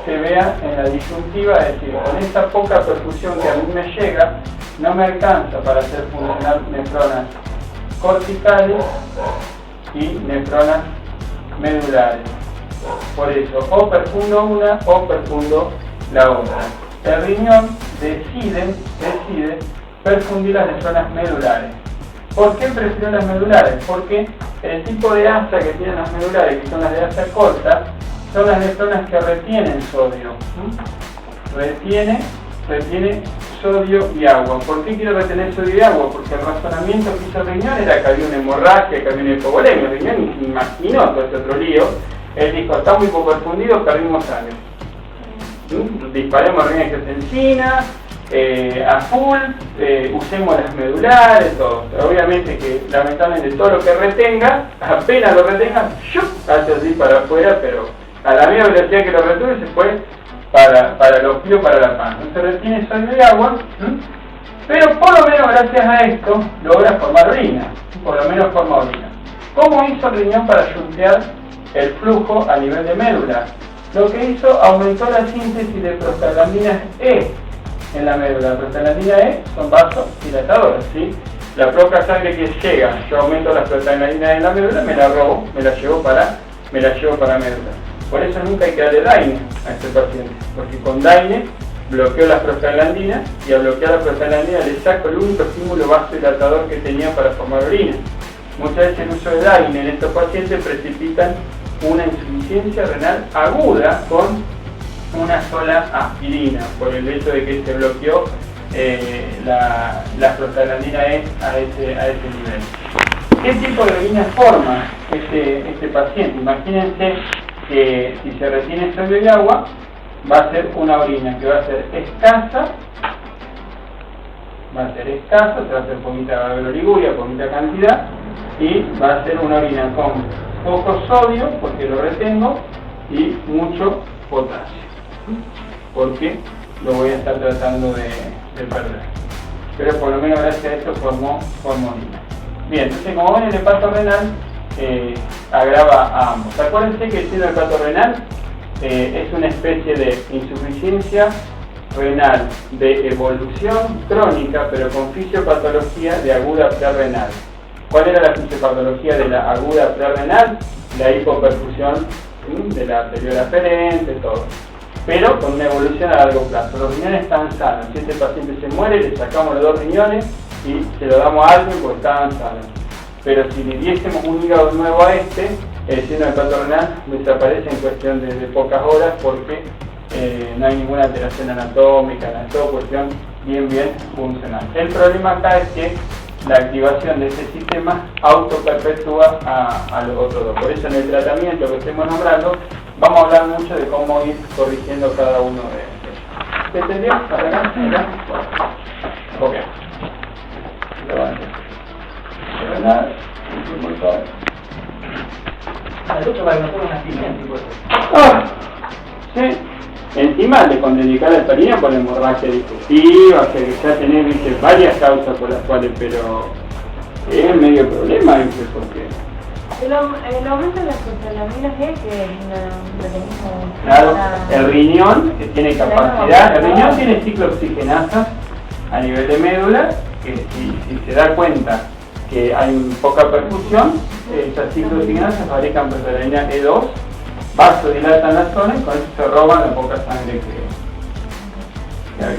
se vea en la disyuntiva, es decir, con esta poca perfusión que a mí me llega, no me alcanza para hacer funcionar nefronas corticales y nefronas medulares. Por eso, o perfundo una o perfundo la otra. El riñón decide perfundir las nefronas medulares. ¿Por qué prefiero las medulares? Porque el tipo de asa que tienen las medulares, que son las de asa corta, son las nefronas que retienen sodio. Retiene sodio y agua. ¿Por qué quiero retener sodio y agua? Porque el razonamiento que hizo el riñón era que había una hemorragia, que había una hipovolemia. El riñón imaginó todo ese otro lío. Él dijo, está muy hipoperfundido, perdimos sangre. Disparemos rina y angiotensina a full, usemos las medulares, todo. Pero obviamente que lamentablemente todo lo que retenga, apenas lo retenga, ¡shup!, hace así para afuera, pero a la misma velocidad que lo retuve se fue para el ojo, para la panza. Se retiene sólido y agua, pero por lo menos gracias a esto logra formar orina, por lo menos forma orina. ¿Cómo hizo el riñón para shuntear el flujo a nivel de médula? Lo que hizo, aumentó la síntesis de prostaglandinas E en la médula. La prostaglandina E son vasodilatadores, ¿sí? La poca sangre que llega, yo aumento las prostaglandinas en la médula, me la robo, me la llevo para médula. Por eso nunca hay que darle Daine a este paciente, porque con Daine bloqueo las prostaglandinas y al bloquear las prostaglandinas le saco el único estímulo vasodilatador que tenía para formar orina. Muchas veces el uso de Daine en estos pacientes precipitan una insuficiencia renal aguda con una sola aspirina, por el hecho de que se bloqueó la prostaglandina E a ese nivel. ¿Qué tipo de orina forma este paciente? Imagínense que si se retiene sólido y agua, va a ser una orina que va a ser escasa, se va a hacer poquita oliguria, poquita cantidad, y va a ser una orina con poco sodio, porque lo retengo, y mucho potasio, porque lo voy a estar tratando de perder. Pero por lo menos gracias a esto formó orina. Bien, entonces como ven, el hepato renal agrava a ambos. Acuérdense que el síndrome hepatorrenal es una especie de insuficiencia renal de evolución crónica, pero con fisiopatología de aguda prerrenal. ¿Cuál era la fisiopatología de la aguda prerrenal? La hipoperfusión de la arteriola aferente, todo. Pero con una evolución a largo plazo. Los riñones están sanos. Si este paciente se muere, le sacamos los 2 riñones y se lo damos a alguien porque estaban sanos. Pero si le diésemos un hígado nuevo a este, el síndrome hepatorrenal desaparece en cuestión de pocas horas porque no hay ninguna alteración anatómica, es todo cuestión bien funcional. El problema acá es que la activación de este sistema autoperpetúa a los otros dos. Por eso en el tratamiento que estemos nombrando vamos a hablar mucho de cómo ir corrigiendo cada uno de ellos. ¿Se entendió? ¿Hasta acá? Ok. Sí. Encima de contraindicar la aspirina por hemorragia digestiva, que ya tenés varias causas por las cuales, pero es medio problema, ¿viste? Porque el aumento de las prostaglandinas es que claro, el riñón que tiene capacidad, el riñón tiene ciclooxigenasas a nivel de médula, que si se da cuenta que hay poca perfusión, estas ciclooxigenasas fabrican prostaglandina E2, vasodilatan la zona y con eso se roban la poca sangre que hay.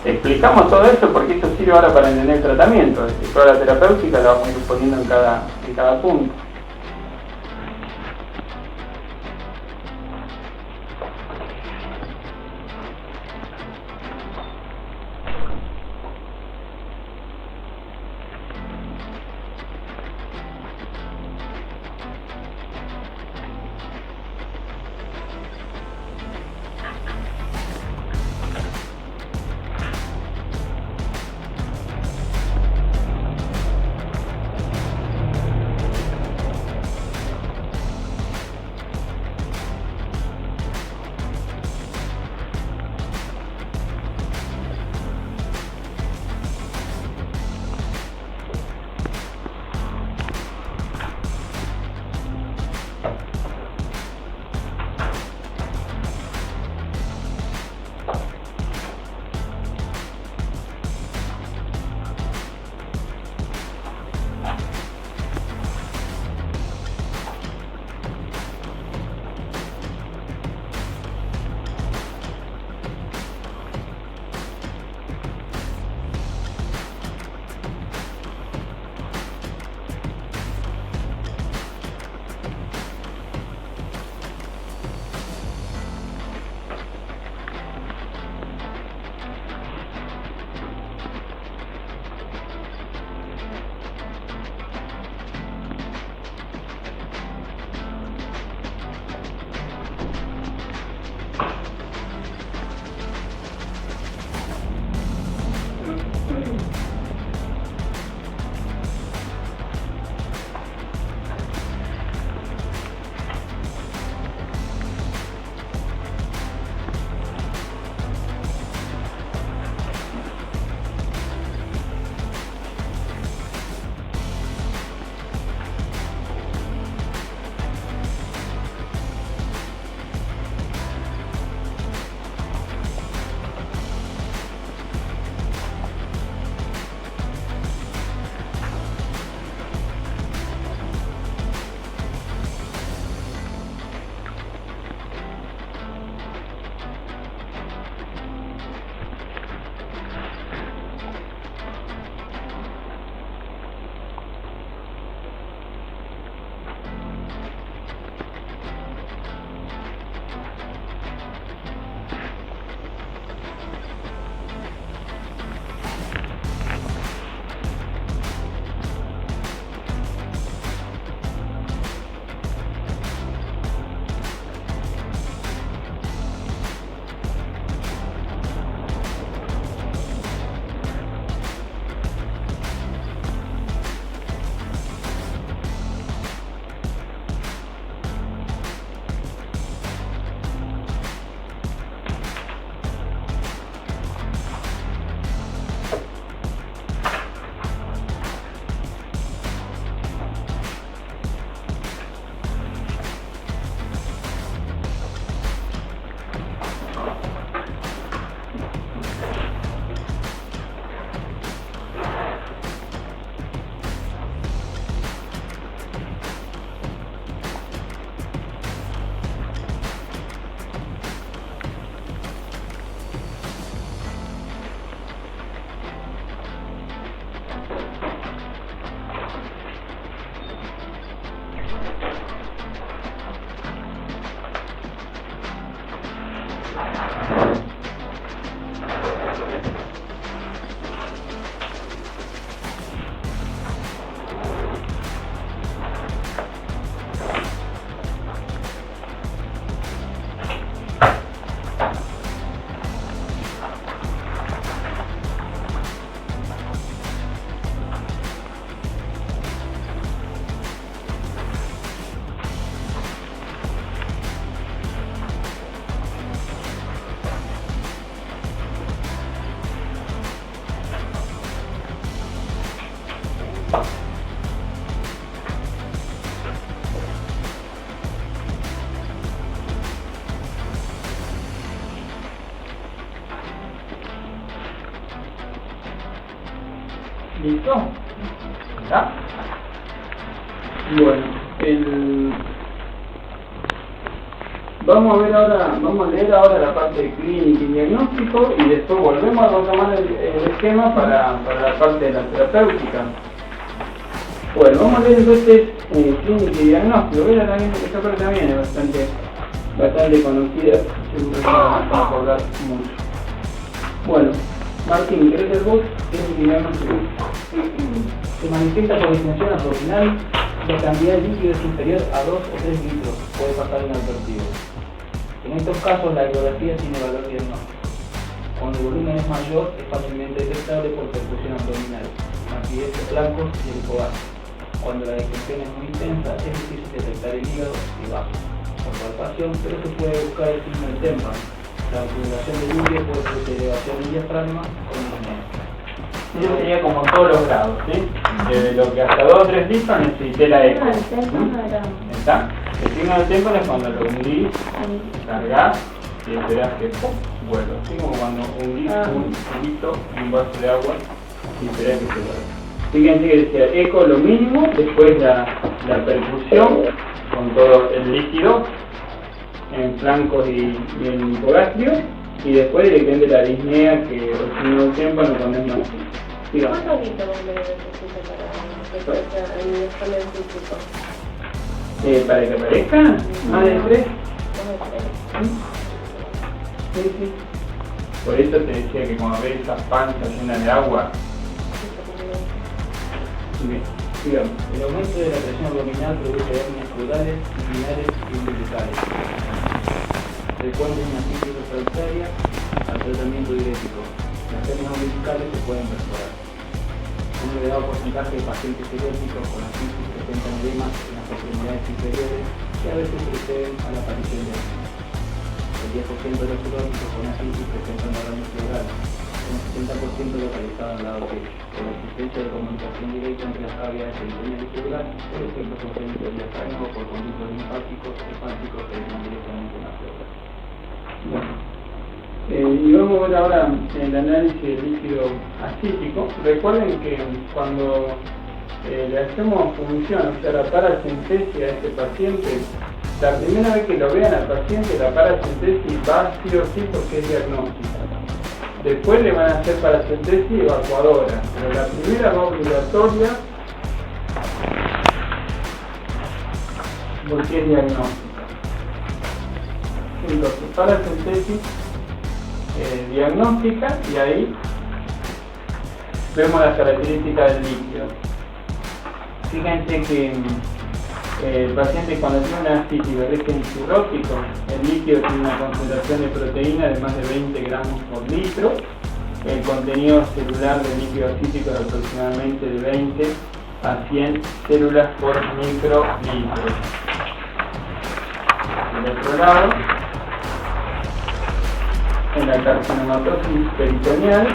Explicamos todo esto porque esto sirve ahora para entender el tratamiento. Toda la terapéutica la vamos a ir poniendo en cada punto. ¿Listo? ¿Está? Bueno, vamos a leer ahora la parte de clínica y diagnóstico y después volvemos a retomar el esquema para la parte de la terapéutica. Bueno, vamos a leer entonces clínica y diagnóstico. Esta parte también es bastante conocida, siempre vamos a hablar mucho. Bueno, Martín, ¿querés leer vos? Clínica y diagnóstico. Se manifiesta por distensión abdominal, la cantidad de líquido es superior a 2 o 3 litros, puede pasar inadvertido. En estos casos la ecografía tiene valor diagnóstico. Cuando el volumen es mayor, es fácilmente detectable por perfusión abdominal, mastitis blancos y el hipogastrio. Cuando la distensión es muy intensa, es difícil detectar el hígado y vaso por palpación, pero se puede buscar el signo del témpano. La acumulación de líquido puede ser elevación del diafragma con disnea. Eso sería como todos los grados, ¿sí? Desde lo que hasta 2 o 3 litros necesité la eco. ¿Está? El signo del témpano es cuando lo hundís, cargás y esperás que vuelva. Así como cuando hundís un litro en un vaso de agua y esperás que se vuelva. Fíjense que decía eco lo mínimo, después la percusión con todo el líquido en flancos y en hipogastrio y después directamente la disnea que el signo del témpano cuando es más. ¿Cuánto litros me necesita para que sea en el examen físico? ¿Para que aparezca? ¿Más de 3? Sí. Por eso te decía que cuando ves esas panzas llenas de agua. Digamos. El aumento de la presión abdominal produce hernias caudales, inguinales y umbilicales. Recuerden una crisis refractaria al tratamiento diurético. Las hernias umbilicales se pueden perforar. Un elevado porcentaje de pacientes cirróticos con ascitis presentan edemas en las extremidades inferiores que a veces preceden a la aparición de hernias. El 10% de los cirróticos con ascitis presentan daño pleural, con el 70% localizado al lado derecho, por la existencia de comunicación directa entre las cavidades peritoneal y pleural, por ejemplo, congénito del diafragma o por conductos linfáticos hepáticos que entran directamente en la pleura. Bueno. Y vamos a ver ahora el análisis del líquido acítico. Recuerden que cuando le hacemos función, o sea, la paracentesis a este paciente, la primera vez que lo vean al paciente, la paracentesis va sí o sí porque es diagnóstica. Después le van a hacer paracentesis evacuadora, pero la primera va obligatoria porque es diagnóstica. Entonces, paracentesis diagnóstica y ahí vemos las características del líquido. Fíjense que el paciente cuando tiene una ascitis de origen cirrótico, el líquido tiene una concentración de proteína de más de 20 gramos por litro. El contenido celular del líquido acítico es aproximadamente de 20 a 100 células por microlitro. Del otro lado, en la carcinomatosis peritoneal,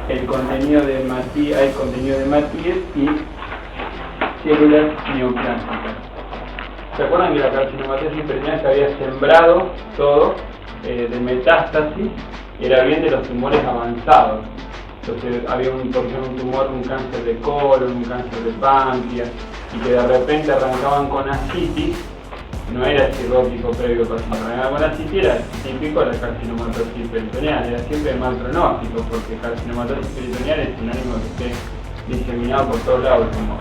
el contenido de Matías y células neoplásticas. ¿Se acuerdan que la carcinomatosis peritoneal se había sembrado todo de metástasis? Era bien de los tumores avanzados. Entonces había por ejemplo un tumor, un cáncer de colon, un cáncer de páncreas, y que de repente arrancaban con ascitis. No era cirrótico previo carcinoma, con ascitis era típico de la carcinomatosis peritoneal, era siempre mal pronóstico, porque carcinomatosis peritoneal es sinónimo que esté diseminado por todos lados el tumor.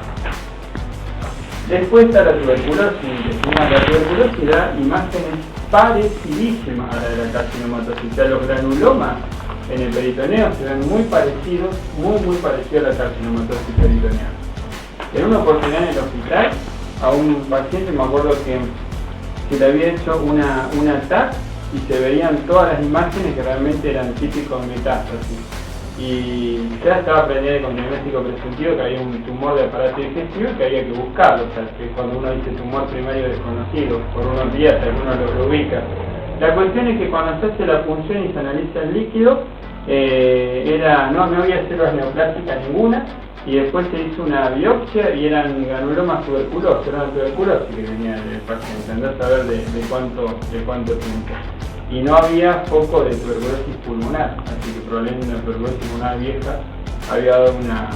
Después está la tuberculosis, la tuberculosis da imágenes parecidísimas a la de la carcinomatosis, o sea, los granulomas en el peritoneo se ven muy parecidos, muy parecidos a la carcinomatosis peritoneal. En una oportunidad en el hospital, a un paciente me acuerdo que le había hecho una TAC y se veían todas las imágenes que realmente eran típicos de metástasis. Y ya estaba aprendiendo con diagnóstico presuntivo que había un tumor de aparato digestivo y que había que buscarlo, o sea, que cuando uno dice tumor primario desconocido, por unos días alguno lo ubica. La cuestión es que cuando se hace la punción y se analiza el líquido, no había células neoplásticas ninguna, y después se hizo una biopsia y eran granulomas tuberculosos, era una tuberculosis que tenía el paciente, andar a saber de cuánto tiempo. y no había foco de tuberculosis pulmonar, así que probablemente una tuberculosis pulmonar vieja había dado una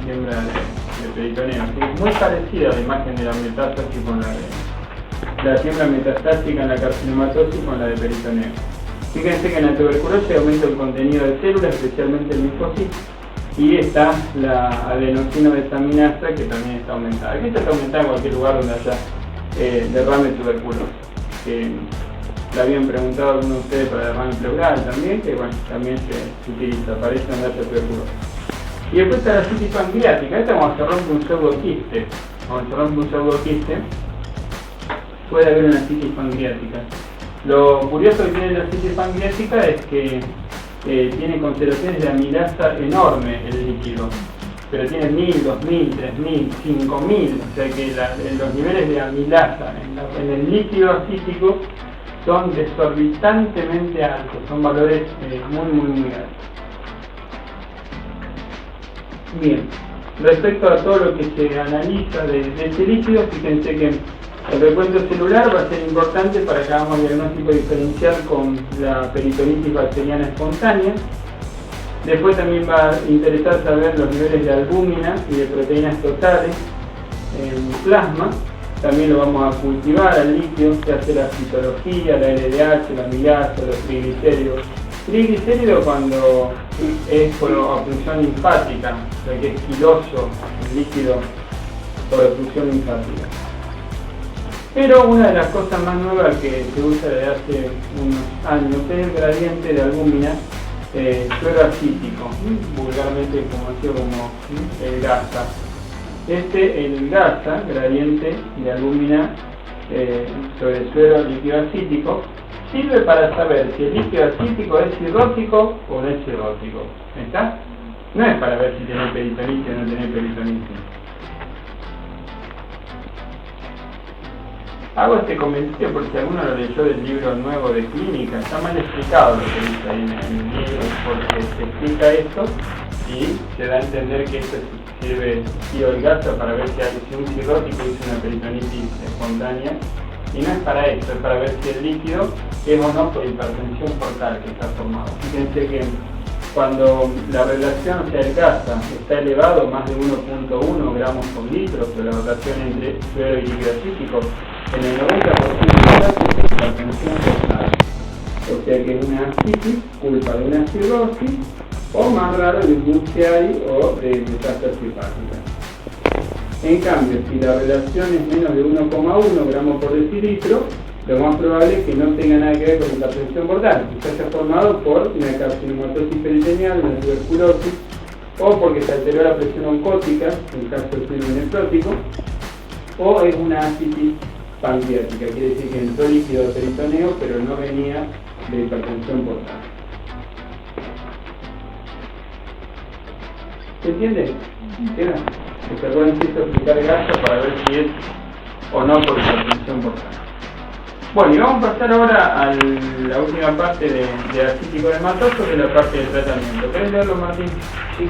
siembra de peritoneo. Así que muy parecida a la imagen de la metástasis con la siembra metastásica en la carcinomatosis con la de peritoneo. Fíjense que en la tuberculosis aumenta el contenido de células, especialmente el linfocitos, y está la adenosinodesaminasa que también está aumentada. Aquí está aumentada en cualquier lugar donde haya derrame tuberculoso. Le habían preguntado a algunos de ustedes para derrame pleural también, que bueno, también se utiliza, parece andar tuberculoso. Y después está la citis pancreática. Esta cuando se rompe un pseudoquiste, puede haber una citis pancreática. Lo curioso que tiene la citis pancreática es que tiene concentraciones de amilasa enorme el líquido, pero tiene 1000, 2000, 3000, 5000, o sea que los niveles de amilasa en el líquido acítico son desorbitantemente altos, son valores muy altos. Bien, respecto a todo lo que se analiza de este líquido, fíjense que el recuento celular va a ser importante para que hagamos diagnóstico diferencial con la peritonitis bacteriana espontánea. Después también va a interesar saber los niveles de albúmina y de proteínas totales en plasma. También lo vamos a cultivar al líquido, se hace la citología, la LDH, la amilasa, los triglicéridos. Triglicéridos cuando es por obstrucción linfática, o sea que es quiloso el líquido por obstrucción linfática. Pero una de las cosas más nuevas que se usa desde hace unos años es el gradiente de albúmina suero acítico, vulgarmente conocido como el GASA. El GASA, gradiente de albúmina sobre suero líquido acítico, sirve para saber si el líquido acítico es cirrótico o no es cirrótico. ¿Está? No es para ver si tiene peritonitis o no tiene peritonitis. Hago este comentario porque si alguno lo leyó del libro nuevo de clínica, está mal explicado lo que dice ahí en el libro, porque se explica esto y se da a entender que esto sirve el GASA para ver si un cirrótico hizo una peritonitis espontánea, y no es para esto, es para ver si el líquido es o no por hipertensión portal que está formado. Fíjense que cuando la relación, o sea el GASA, está elevado, más de 1.1 gramos por litro, pero la relación entre suero y líquido acítico, en el 90% de casos es hipertensión portal. O sea que es una citis, culpa de una cirrosis, o más raro de un UTI o de metástasis hepática. En cambio, si la relación es menos de 1,1 gramos por decilitro, lo más probable es que no tenga nada que ver con la hipertensión portal, que se haya formado por una carcinomatosis peritoneal, una tuberculosis, o porque se alteró la presión oncótica, en caso de síndrome nefrótico, o es una citis pancreática, quiere decir que entró líquido de peritoneo, pero no venía de hipertensión portal. ¿Se entiende? ¿Entiendes? Se puede explicar GASA para ver si es o no por hipertensión portal. Bueno, y vamos a pasar ahora a la última parte de acítico dermatoso, que es la parte de tratamiento. ¿Querés leerlo, Martín? Sí.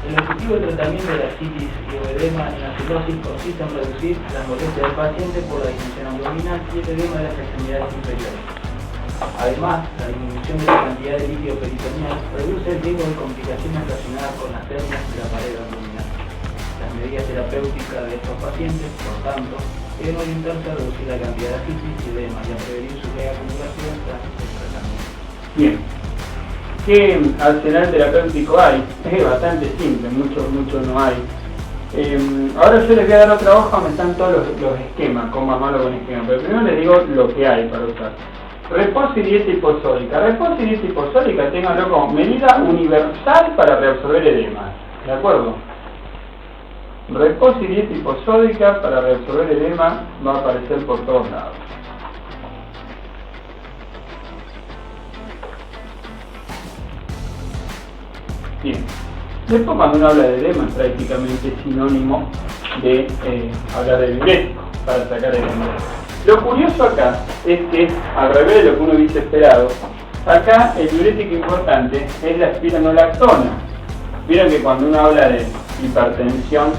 El objetivo del tratamiento de la citis y edema en la cirrosis consiste en reducir las molestias del paciente por la disminución abdominal y el edema de las extremidades inferiores. Además, la disminución de la cantidad de líquido peritoneal reduce el riesgo de complicaciones relacionadas con las hernias de la pared abdominal. Las medidas terapéuticas de estos pacientes, por tanto, deben orientarse a reducir la cantidad de citis y edema y a prevenir su reacumulación tras el tratamiento. Bien. ¿Qué arsenal terapéutico hay? Es bastante simple, mucho no hay. Ahora yo les voy a dar otra hoja donde están todos los esquemas, cómo armarlo con esquemas, pero primero les digo lo que hay para usar. Reposo y dieta hiposódica. Reposo y dieta hiposódica, ténganlo como medida universal para reabsorber edema. ¿De acuerdo? Reposo y dieta hiposódica para reabsorber edema va a aparecer por todos lados. Bien. Después cuando uno habla de edema es prácticamente sinónimo de hablar de diurético para sacar edema. Lo curioso acá es que, al revés de lo que uno hubiese esperado, acá el diurético importante es la espironolactona. Vieron que cuando uno habla de hipertensión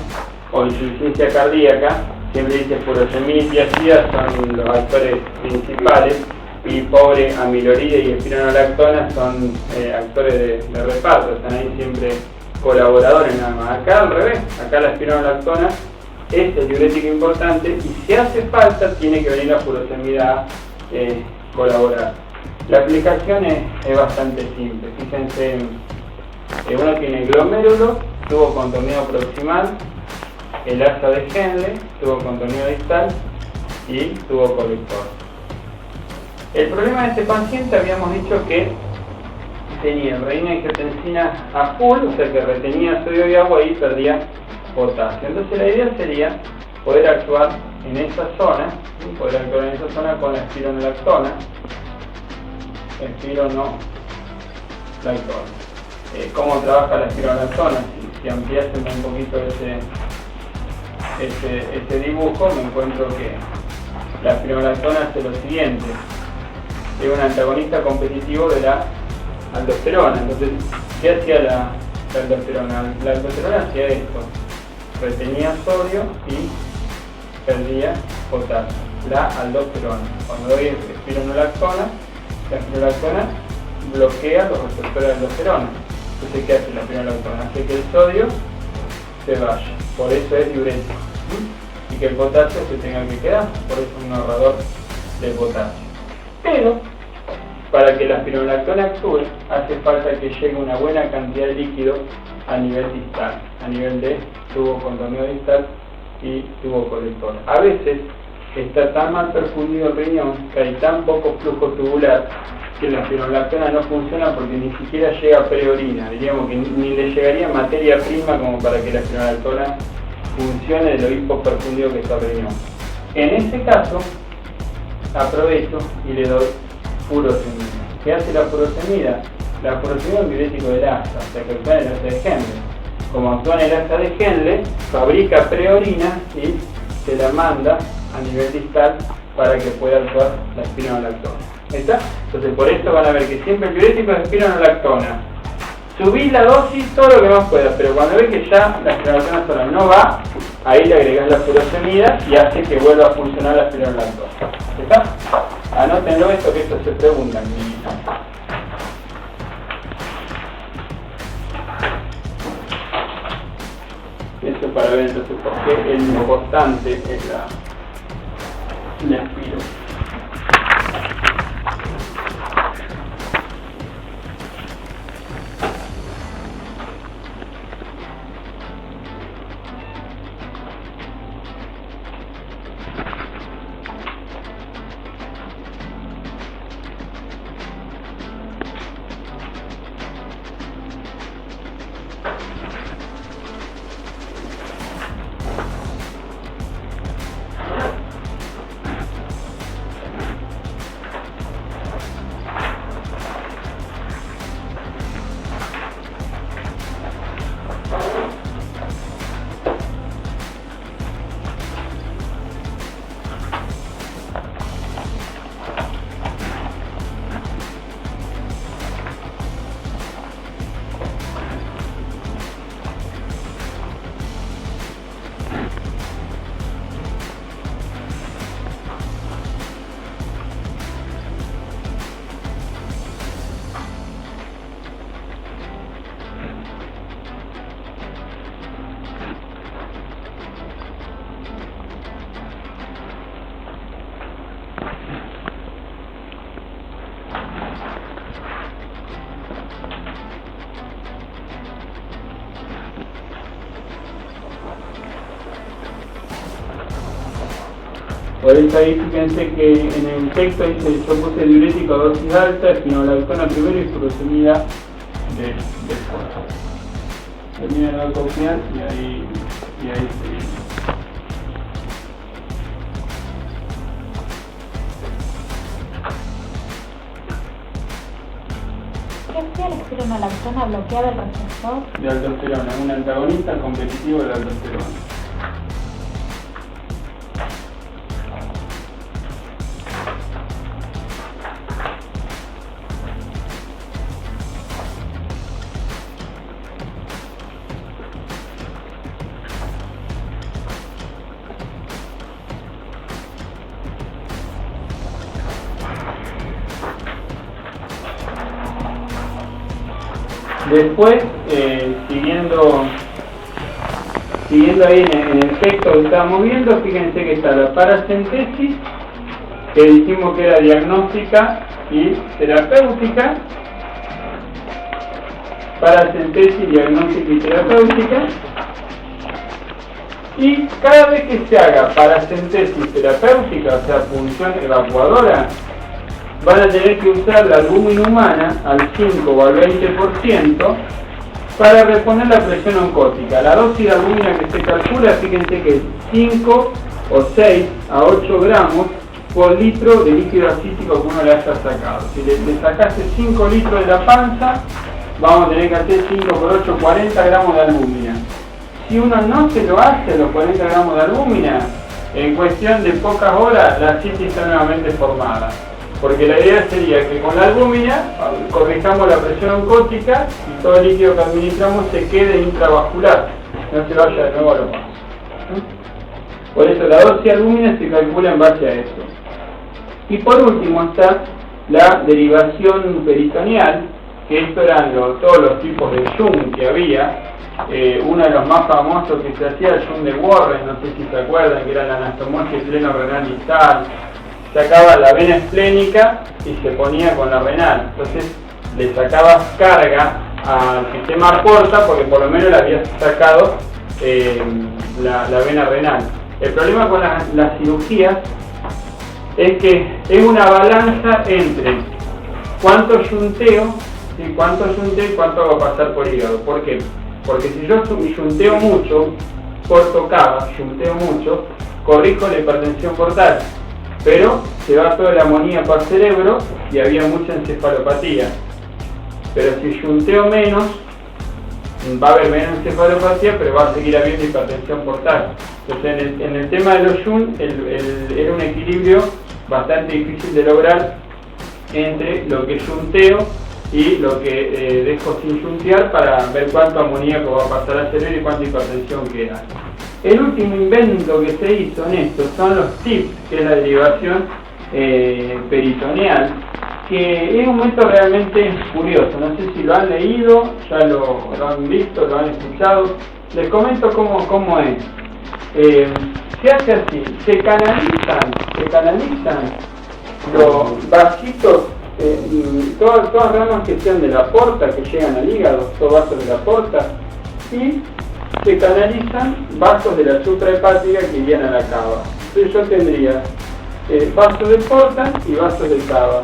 o insuficiencia cardíaca, siempre dice furosemida y tiazida son los actores principales, y pobre amiloride y espironolactona son actores de reparto, están ahí siempre colaboradores nada más. Acá al revés, acá la espironolactona es el diurético importante y si hace falta tiene que venir la furosemida a colaborar. La aplicación es bastante simple, fíjense, uno tiene glomérulo, tubo contornido proximal, el asa de Henle, tubo contornido distal y tubo colector. El problema de este paciente habíamos dicho que tenía renina y angiotensina a full, o sea que retenía sodio y agua y perdía potasio. Entonces la idea sería poder actuar en esa zona, con la espironolactona. ¿Cómo trabaja la espironolactona? Si ampliásemos un poquito ese dibujo, me encuentro que la espironolactona hace lo siguiente: es un antagonista competitivo de la aldosterona. Entonces, ¿qué hacía la aldosterona? La aldosterona hacía esto: retenía sodio y perdía potasio. La aldosterona. Cuando doy espironolactona, la espironolactona bloquea los receptores de aldosterona. Entonces, ¿qué hace la espironolactona? Hace que el sodio se vaya. Por eso es diurético. Y que el potasio se tenga que quedar. Por eso es un ahorrador de potasio. Pero, para que la espironolactona actúe, hace falta que llegue una buena cantidad de líquido a nivel distal, a nivel de tubo contornido distal y tubo colector. A veces está tan mal perfundido el riñón que hay tan poco flujo tubular que la espironolactona no funciona porque ni siquiera llega preorina, diríamos que ni le llegaría materia prima como para que la espironolactona funcione de lo hipoperfundido que está el riñón. En ese caso, aprovecho y le doy furosemida. ¿Qué hace la furosemida? La furosemida es un diurético del asa, o sea que actúa en el asa de Henle. Como actúa en el asa de Henle, fabrica preorina y se la manda a nivel distal para que pueda actuar la espironolactona. ¿Está? Entonces por esto van a ver que siempre el diurético es espironolactona. Subí la dosis todo lo que más puedas, pero cuando ves que ya la espironolactona sola no va, ahí le agregás la furosemida y hace que vuelva a funcionar la espironolactona. ¿Está? Anótenlo esto, que esto se preguntan. Eso para ver entonces por qué el importante es la espiro. Por eso ahí fíjense que en el texto dice: yo puse diurético a dosis alta, espironolactona primero y furosemida después. Termina de copiar y ahí seguimos. ¿Qué hacía la espironolactona? ¿Bloqueaba el receptor? De aldosterona, un antagonista competitivo de la aldosterona. Después, siguiendo ahí en el texto que estábamos viendo, fíjense que está la paracentesis, que dijimos que era diagnóstica y terapéutica. Paracentesis, diagnóstica y terapéutica. Y cada vez que se haga paracentesis terapéutica, o sea, punción evacuadora, van a tener que usar la albúmina humana al 5 o al 20% para reponer la presión oncótica. La dosis de albúmina que se calcula, fíjense que es 5 o 6 a 8 gramos por litro de líquido acítico que uno le haya sacado. Si le sacaste 5 litros de la panza, vamos a tener que hacer 5 por 8, 40 gramos de albúmina. Si uno no se lo hace, los 40 gramos de albúmina, en cuestión de pocas horas la citis está nuevamente formada. Porque la idea sería que con la albúmina corrijamos la presión oncótica y todo el líquido que administramos se quede intravascular, no se vaya de nuevo a los vasos. Por eso la dosis de albúmina se calcula en base a eso. Y por último está la derivación peritoneal, que estos eran todos los tipos de Jung que había. Uno de los más famosos que se hacía, el Jung de Warren, no sé si se acuerdan, que era la anastomosis espleno-renal distal. Sacaba la vena esplénica y se ponía con la renal. Entonces le sacabas carga al sistema porta porque por lo menos le habías sacado la vena renal. El problema con las cirugías es que es una balanza entre cuánto yunteo, ¿sí? Cuánto yunteo y cuánto hago pasar por hígado. ¿Por qué? Porque si yo yunteo mucho, corto cava, yunteo mucho, corrijo la hipertensión portal, pero se va toda la amoníaco al cerebro y había mucha encefalopatía. Pero si yunteo menos, va a haber menos encefalopatía, pero va a seguir habiendo hipertensión portal. Entonces en el tema de los Jung era un equilibrio bastante difícil de lograr entre lo que yunteo y lo que dejo sin yuntear para ver cuánto amoníaco va a pasar al cerebro y cuánta hipertensión queda. El último invento que se hizo en esto son los TIPS, que es la derivación peritoneal, que es un método realmente curioso. No sé si lo han leído, ya lo han visto, lo han escuchado. Les comento cómo es. Se hace así, se canalizan los vasitos, todas ramas que sean de la porta, que llegan al hígado, todos vasos de la porta, y se canalizan vasos de la suprahepática que irían a la cava. Entonces yo tendría vasos de porta y vasos de cava,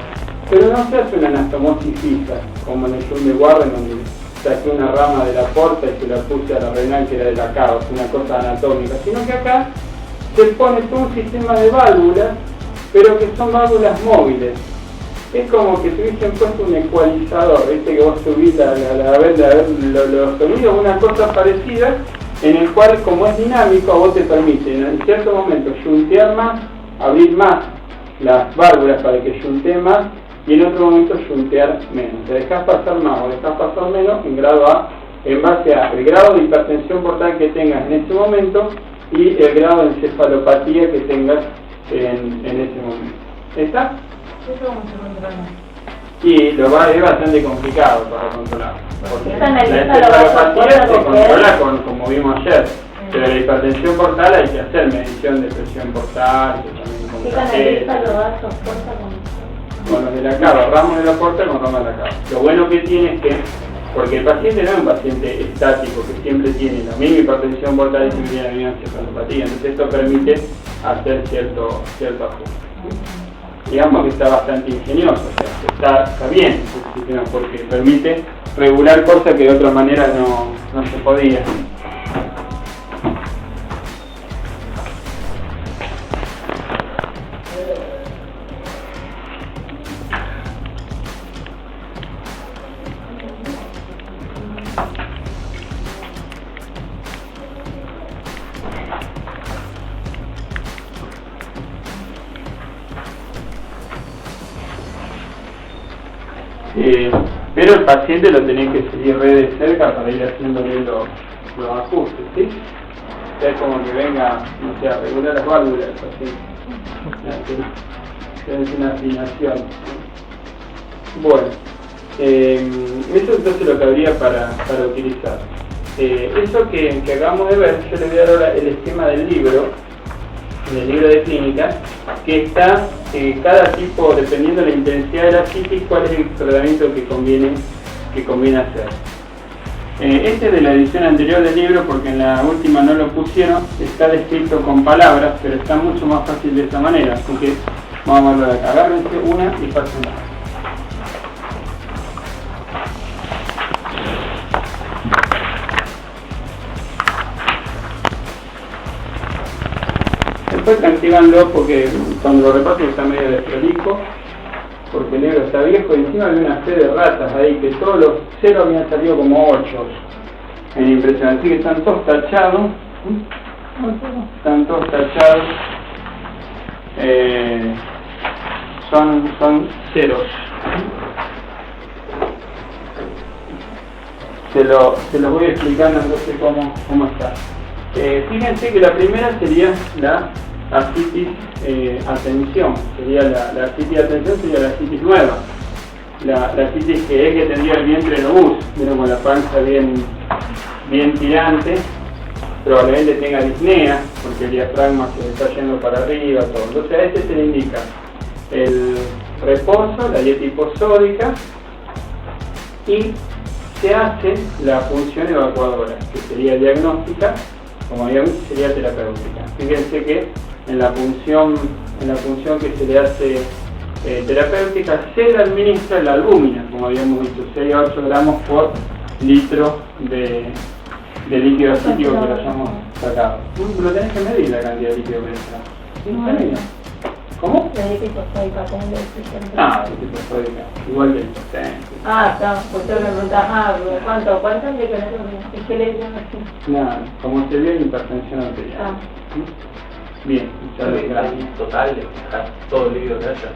pero no se hace una anastomosis fija, como en el Jung de Warren, donde saqué una rama de la porta y se la puse a la renal que era de la cava, es una cosa anatómica, sino que acá se pone todo un sistema de válvulas, pero que son válvulas móviles. Es como que tuviesen puesto un ecualizador, viste que vos subís los sonidos, una cosa parecida, en el cual, como es dinámico, a vos te permite en cierto momento yuntear más, abrir más las válvulas para que yuntee más, y en otro momento yuntear menos. Te dejás pasar más o dejás pasar menos en base a el grado de hipertensión portal que tengas en ese momento y el grado de encefalopatía que tengas en ese momento. ¿Está? ¿Eso cómo se controla? Y es bastante complicado para controlar. Porque Esa la analista lo vas a encefalopatía se poder controla como vimos ayer. Pero la hipertensión portal hay que hacer medición de presión portal, que también con ¿Qué catéter, canalista lo da soporta con los de la cava, ramos de la porta con ramos de la cava. Lo bueno que tiene es que, porque el paciente no es un paciente estático, que siempre tiene la misma hipertensión portal y siempre tiene la misma encefalopatía, entonces esto permite hacer cierto ajuste. Digamos que está bastante ingenioso, o sea, está bien este sistema porque permite regular cosas que de otra manera no se podía. Pero el paciente lo tenés que seguir re de cerca para ir haciéndole los ajustes, ¿sí? O sea, es como que venga, no sé, a regular las válvulas, así. Es una afinación. Bueno, Eso entonces lo que habría para utilizar. Eso que acabamos de ver, yo les voy a dar ahora el esquema del libro de clínica, que está cada tipo, dependiendo de la intensidad de la citis, cuál es el tratamiento que conviene hacer. Este es de la edición anterior del libro, porque en la última no lo pusieron, está descrito con palabras, pero está mucho más fácil de esta manera, así que vamos a verlo de acá. Agárrense una y pásenla. Después transcríbanlo, porque cuando lo repasen está medio desprolijo, porque el libro está viejo y encima había una fe de ratas ahí, que todos los ceros habían salido como 8. Es impresionante, así que están todos tachados. Están todos tachados. Son ceros. Se los voy explicando entonces cómo está. Fíjense que la primera sería la ascitis atención, sería la ascitis atención, sería la ascitis nueva. La ascitis que tendría el vientre robust, vieron con la panza bien tirante, probablemente tenga disnea, porque el diafragma se está yendo para arriba, todo. Entonces a este se le indica el reposo, la dieta hiposódica, y se hace la función evacuadora, que sería diagnóstica, como habíamos dicho, sería terapéutica. Fíjense que en la función que se le hace terapéutica, se le administra la albúmina, como habíamos dicho, 6 a 8 gramos por litro de líquido acítico que lo hayamos sacado. Lo tenés que medir la cantidad de líquido que le sacamos. ¿Sí? ¿Cómo? La dieta hipostódica, ¿cómo le decís? La dieta hipostódica, igual que el hiposténico. Está, usted me pregunta, ¿cuánto le queda? ¿Y qué le dicen así? Nada, como se vio en hipertensión arterial. Bien, ya lo total de dejar todo el líquido que haya.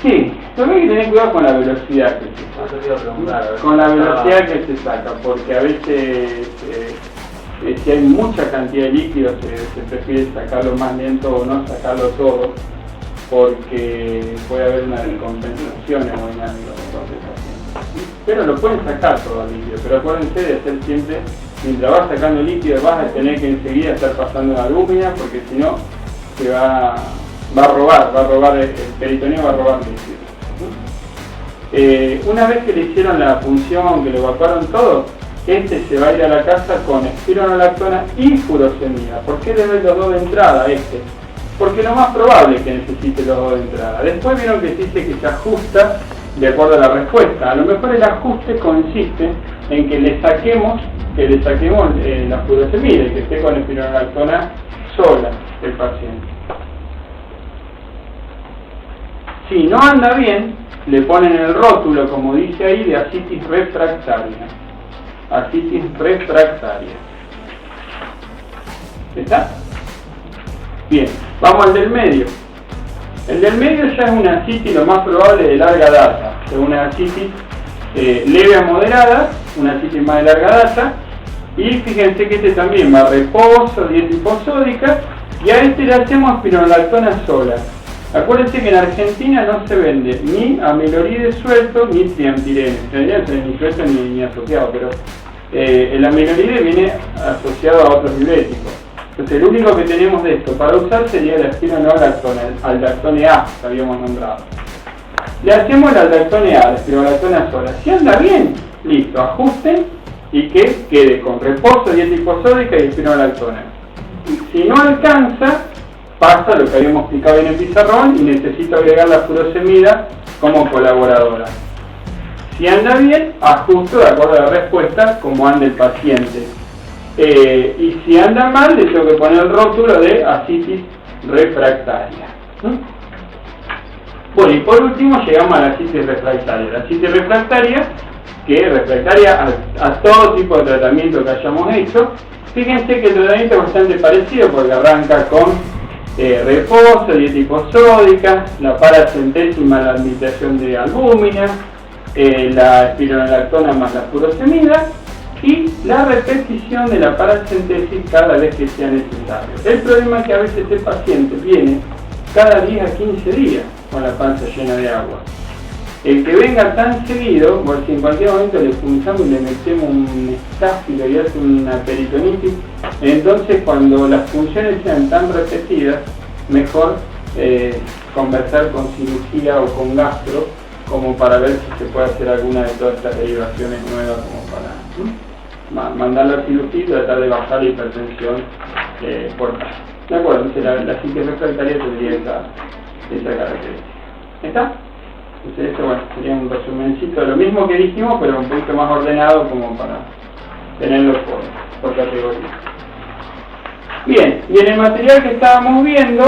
Sí, pero hay que tener cuidado con la velocidad que se saca. Con la velocidad que se saca, porque a veces si hay mucha cantidad de líquido se prefiere sacarlo más lento o no sacarlo todo, porque puede haber una descompensación hemodinámica. Pero lo pueden sacar todo el líquido, pero acuérdense de hacer siempre, mientras vas sacando líquido vas a tener que enseguida estar pasando la albúmina, porque si no se va a robar el peritoneo, va a robar líquido. Una vez que le hicieron la punción, que lo evacuaron todo, se va a ir a la casa con espironolactona y furosemida. ¿Por qué le doy los dos de entrada a este? Porque lo más probable es que necesite los dos de entrada. Después vieron que se dice que se ajusta de acuerdo a la respuesta. A lo mejor el ajuste consiste en que le saquemos la furosemida y que esté con espironolactona sola el paciente. Si no anda bien, le ponen el rótulo, como dice ahí, de ascitis refractaria. Ascitis refractaria. ¿Está? Bien, vamos al del medio. El del medio ya es una ascitis lo más probable de larga data. Es una ascitis leve a moderada, una ascitis más de larga data. Y fíjense que este también va a reposo, dieta hiposódica, y a este le hacemos espironolactona sola. Acuérdense que en Argentina no se vende ni amiloride suelto ni triampirene. En realidad no es ni suelto ni asociado, pero el amiloride viene asociado a otros diuréticos. Entonces el único que tenemos de esto para usar sería el espironolactona, el aldactone A que habíamos nombrado. Le hacemos el aldactone A, la espironolactona sola. Si anda bien, listo, ajusten y que quede con reposo, dieta hiposódica y espironolactona. Si no alcanza, pasa lo que habíamos explicado en el pizarrón y necesito agregar la furosemida como colaboradora. Si anda bien, ajusto de acuerdo a la respuesta como anda el paciente. Y si anda mal, le tengo que poner el rótulo de ascitis refractaria. Bueno, y por último llegamos a la ascitis refractaria. La ascitis refractaria, que es refractaria a todo tipo de tratamiento que hayamos hecho. Fíjense que el tratamiento es bastante parecido porque arranca con reposo, dieta hiposódica, la paracentésima, la administración de albúmina, la espironolactona más la furosemida y la repetición de la paracentesis cada vez que sea necesario. El problema es que a veces este paciente viene cada 10 a 15 días con la panza llena de agua. El que venga tan seguido, por si en cualquier momento le punzamos y le metemos un estáfilo y hace una peritonitis, entonces cuando las funciones sean tan repetidas, mejor conversar con cirugía o con gastro, como para ver si se puede hacer alguna de todas estas derivaciones nuevas, como para mandarlo a cirugía y tratar de bajar la hipertensión portal. ¿De acuerdo? Entonces la psique refractaria tendría esa característica. ¿Está? Entonces esto, bueno, sería un resumencito de lo mismo que dijimos, pero un poquito más ordenado como para tenerlo por categoría. Bien, y en el material que estábamos viendo,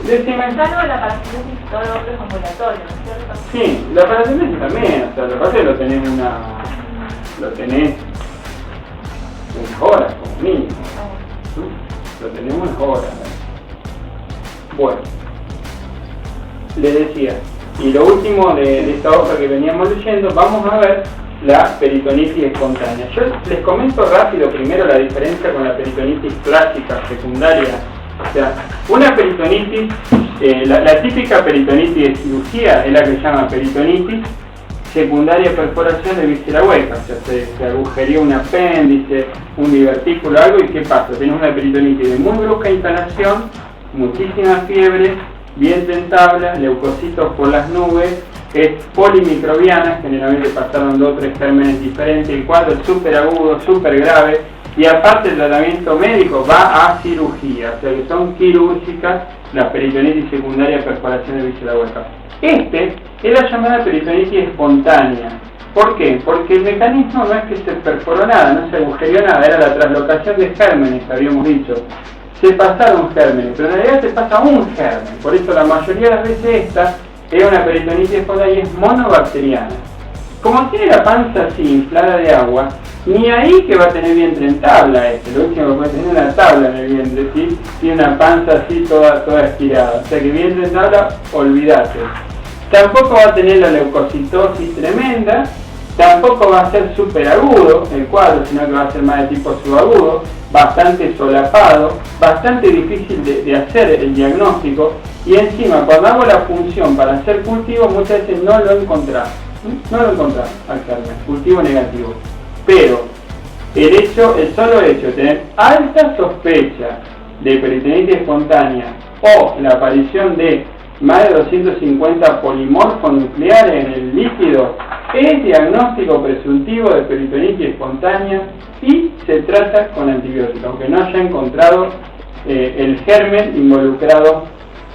decime. Salvo la parasitis, todo lo otro es ambulatorio, ¿no es cierto? Sí, la parasitis también, o sea, lo que pasa es que lo tenés unas horas como mínimo. Lo tenemos unas horas. Bueno, les decía, y lo último de esta hoja que veníamos leyendo, vamos a ver la peritonitis espontánea. Yo les comento rápido primero la diferencia con la peritonitis clásica secundaria. O sea, una peritonitis, la típica peritonitis de cirugía es la que se llama peritonitis secundaria perforación de víscera hueca. O sea, se agujería un apéndice, un divertículo, algo, y ¿qué pasa? Tenemos una peritonitis de muy brusca instalación, muchísima fiebre, vientre en tabla, leucocitos por las nubes, es polimicrobiana, generalmente pasaron 2 o 3 gérmenes diferentes, el cuadro es súper agudo, súper grave, y aparte el tratamiento médico va a cirugía, o sea que son quirúrgicas las peritonitis secundaria perforación de víscera hueca. Es la llamada peritonitis espontánea. ¿Por qué? Porque el mecanismo no es que se perforó nada, no se agujerió nada, era la traslocación de gérmenes, que habíamos dicho. Se pasaron gérmenes, pero en realidad se pasa un germen, por eso la mayoría de las veces esta es una peritonitis espontánea y es monobacteriana. Como tiene la panza así inflada de agua, ni ahí que va a tener vientre en tabla lo último que puede tener es una tabla en el vientre, ¿sí? Tiene una panza así toda estirada, o sea que vientre en tabla, olvídate. Tampoco va a tener la leucocitosis tremenda, tampoco va a ser súper agudo el cuadro, sino que va a ser más de tipo subagudo, bastante solapado, bastante difícil de hacer el diagnóstico, y encima cuando hago la punción para hacer cultivo muchas veces no lo encontramos al germen, cultivo negativo. Pero el solo hecho de tener alta sospecha de peritonitis espontánea o la aparición de más de 250 polimorfos nucleares en el líquido es diagnóstico presuntivo de peritonitis espontánea y se trata con antibióticos, aunque no haya encontrado el germen involucrado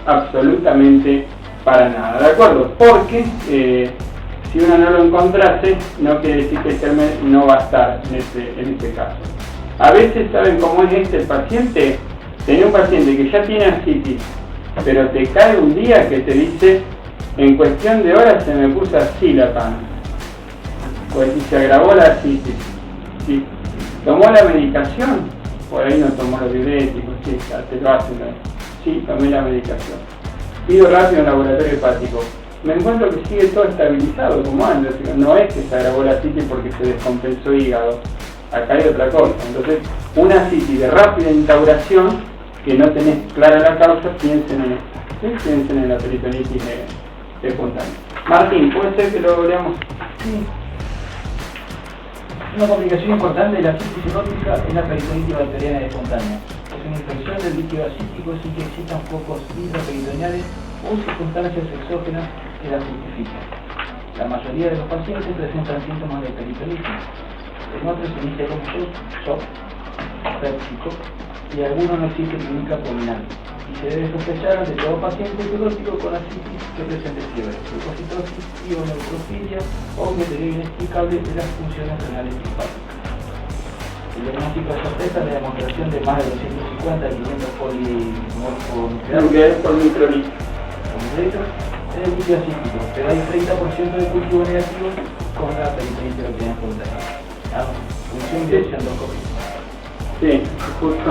absolutamente para nada, ¿de acuerdo? Porque si uno no lo encontrase, no quiere decir que el germen no va a estar en este caso. A veces, ¿saben cómo es el paciente? Tenía un paciente que ya tiene ascitis, pero te cae un día que te dice, en cuestión de horas se me puso así la panza. Pues si se agravó la ascitis. Si tomó la medicación, por ahí no tomó los diuréticos, sí, te lo hacen. Sí, tomé la medicación. Pido rápido un laboratorio hepático. Me encuentro que sigue todo estabilizado como antes. No es que se agravó la ascitis porque se descompensó hígado. Acá hay otra cosa. Entonces, una ascitis de rápida instauración, que no tenés clara la causa, piensen en esto. ¿Sí? Piensen en la peritonitis espontánea. Martín, ¿puede ser que lo leamos? Sí. Una complicación importante de la ascitis cirrótica es la peritonitis bacteriana espontánea. Es una infección del líquido ascítico sin que existan focos intraperitoneales o circunstancias exógenas que la justifiquen. La mayoría de los pacientes presentan síntomas de peritonitis. En otros se inicia como shock péptico y algunos no existe clínica pulmonar. Y se debe sospechar ante todo paciente cirrótico con ascitis que presente fiebre, leucocitosis y o neutrofilia o un deterioro inexplicable de las funciones renales y hepáticas. El diagnóstico de sorpresa es la demostración de más de 250 500 polimorfonucleares por microlitro. En el líquido ascítico, pero hay 30% de cultivo negativo con la peritonitis bacteriana espontánea. Función de endoscopia. Sí, justo.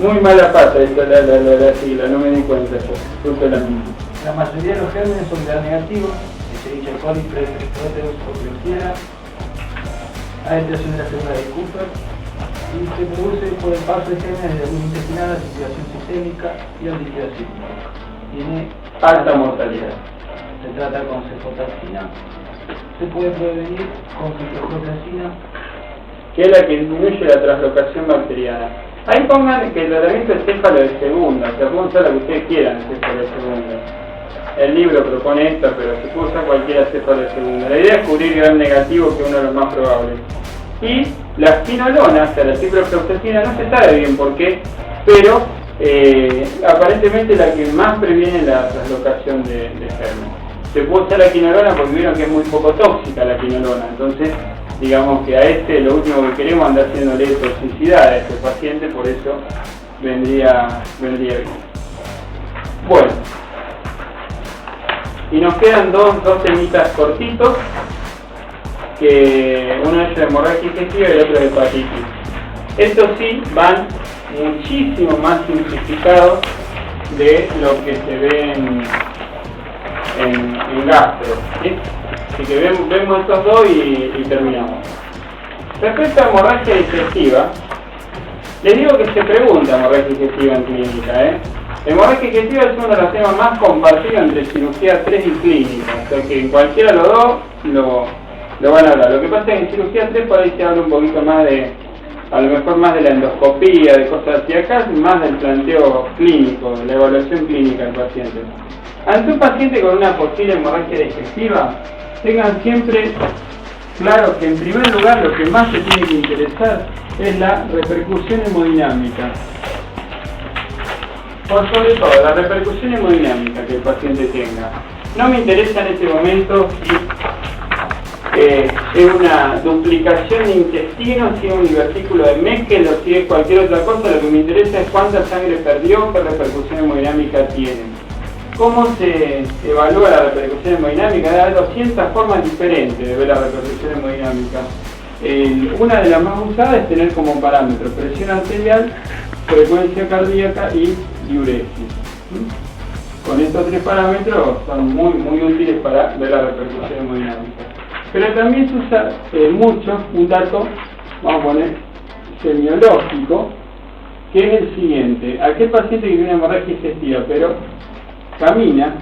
Muy mala pata esta la sigla, no me di cuenta yo. Justo la misma. La mayoría de los gérmenes son gram negativos, Escherichia coli, Proteus o Klebsiella. Hay alteración de la célula de Cooper y se produce por el paso de gérmenes de la luz intestinal, la circulación sistémica y el líquido ascítico. Tiene alta mortalidad. se trata con cefotaxina. Se puede prevenir con ciclofloxacina, que es la que disminuye la translocación bacteriana. Ahí pongan que el tratamiento es céfalo de segunda, o sea, pueden usar lo que ustedes quieran, céfalo de segunda. El libro propone esto, pero se puede usar cualquiera céfalo de segunda. La idea es cubrir gram negativo, que es uno de los más probables. Y la quinolona, o sea, la ciprofloxacina, no se sabe bien por qué, pero aparentemente la que más previene la translocación de germen. Se puede usar la quinolona porque vieron que es muy poco tóxica la quinolona, entonces digamos que a lo último que queremos es andar haciéndole toxicidad a este paciente, por eso vendría bien. Bueno, y nos quedan dos temitas cortitos, que uno es la hemorragia digestiva y el otro es hepatitis. Estos sí van muchísimo más simplificados de lo que se ve en gastro, ¿sí? Así que vemos estos dos y terminamos. Respecto a hemorragia digestiva, les digo que se pregunta hemorragia digestiva en clínica, Hemorragia digestiva es uno de los temas más compartidos entre cirugía 3 y clínica, o sea que en cualquiera de los dos lo van a hablar. Lo que pasa es que en cirugía 3 por ahí se habla un poquito más a lo mejor más de la endoscopía, de cosas así. Acá, más del planteo clínico, de la evaluación clínica del paciente. Ante un paciente con una posible hemorragia digestiva, tengan siempre claro que en primer lugar lo que más se tiene que interesar es la repercusión hemodinámica. Por sobre todo, la repercusión hemodinámica que el paciente tenga. No me interesa en este momento si es una duplicación de intestino, si es un divertículo de Meckel o si es cualquier otra cosa. Lo que me interesa es cuánta sangre perdió, qué repercusión hemodinámica tiene. ¿Cómo se evalúa la repercusión hemodinámica? Hay 200 formas diferentes de ver la repercusión hemodinámica. Una de las más usadas es tener como parámetro presión arterial, frecuencia cardíaca y diuresis. Con estos tres parámetros son muy útiles para ver la repercusión hemodinámica. Pero también se usa mucho un dato, vamos a poner, semiológico, que es el siguiente. Aquel paciente que tiene hemorragia digestiva, pero camina,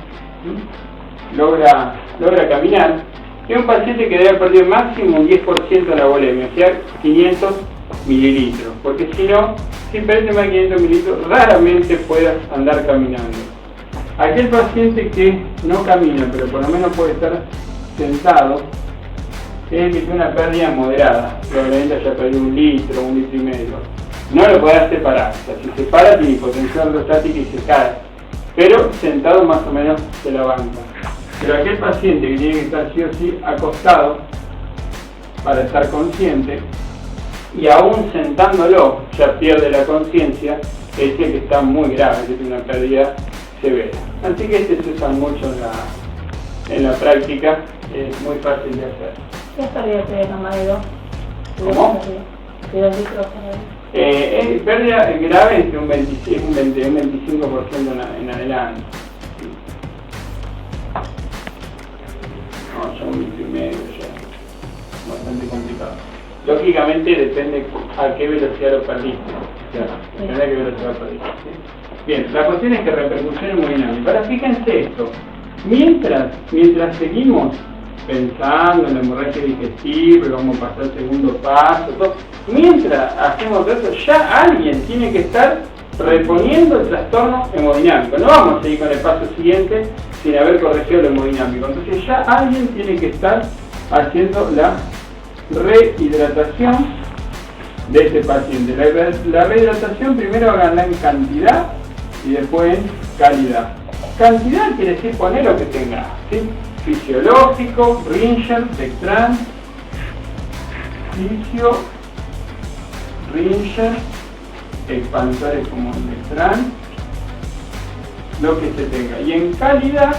logra caminar, es un paciente que debe haber perdido máximo un 10% de la volemia, o sea, 500 mililitros, porque si no, si perdés más de 500 mililitros, raramente puedas andar caminando. Aquel paciente que no camina, pero por lo menos puede estar sentado, es el que tiene una pérdida moderada, probablemente haya perdido 1 litro, 1,5 litros. No lo podrás separar, o sea, si se para tiene hipotensión ortostática y se cae, pero sentado más o menos se la banca. Pero aquel paciente que tiene que estar sí o sí acostado para estar consciente, y aún sentándolo ya pierde la conciencia, es el que está muy grave, que tiene una pérdida severa. Así que este se usa mucho en la práctica, es muy fácil de hacer. ¿Qué pérdida tiene más de 2? ¿Cómo? De 2 litros. Pérdida grave entre un 25% en adelante. No, ya 1,5 litros, ya. Bastante complicado. Lógicamente depende a qué velocidad lo perdiste. Depende a qué velocidad lo perdiste. ¿Sí? Bien, la cuestión es que repercusión hemodinámica. Ahora fíjense esto. Mientras seguimos pensando en la hemorragia digestiva, vamos a pasar al segundo paso, todo. Mientras hacemos eso, ya alguien tiene que estar reponiendo el trastorno hemodinámico. No vamos a seguir con el paso siguiente sin haber corregido lo hemodinámico. Entonces ya alguien tiene que estar haciendo la rehidratación de este paciente. La rehidratación primero háganla en cantidad y después en calidad. Cantidad quiere decir poner lo que tenga, ¿sí? Fisiológico, Ringer, Dextran, Ringer, expansores como el Dextran, lo que se tenga. Y en calidad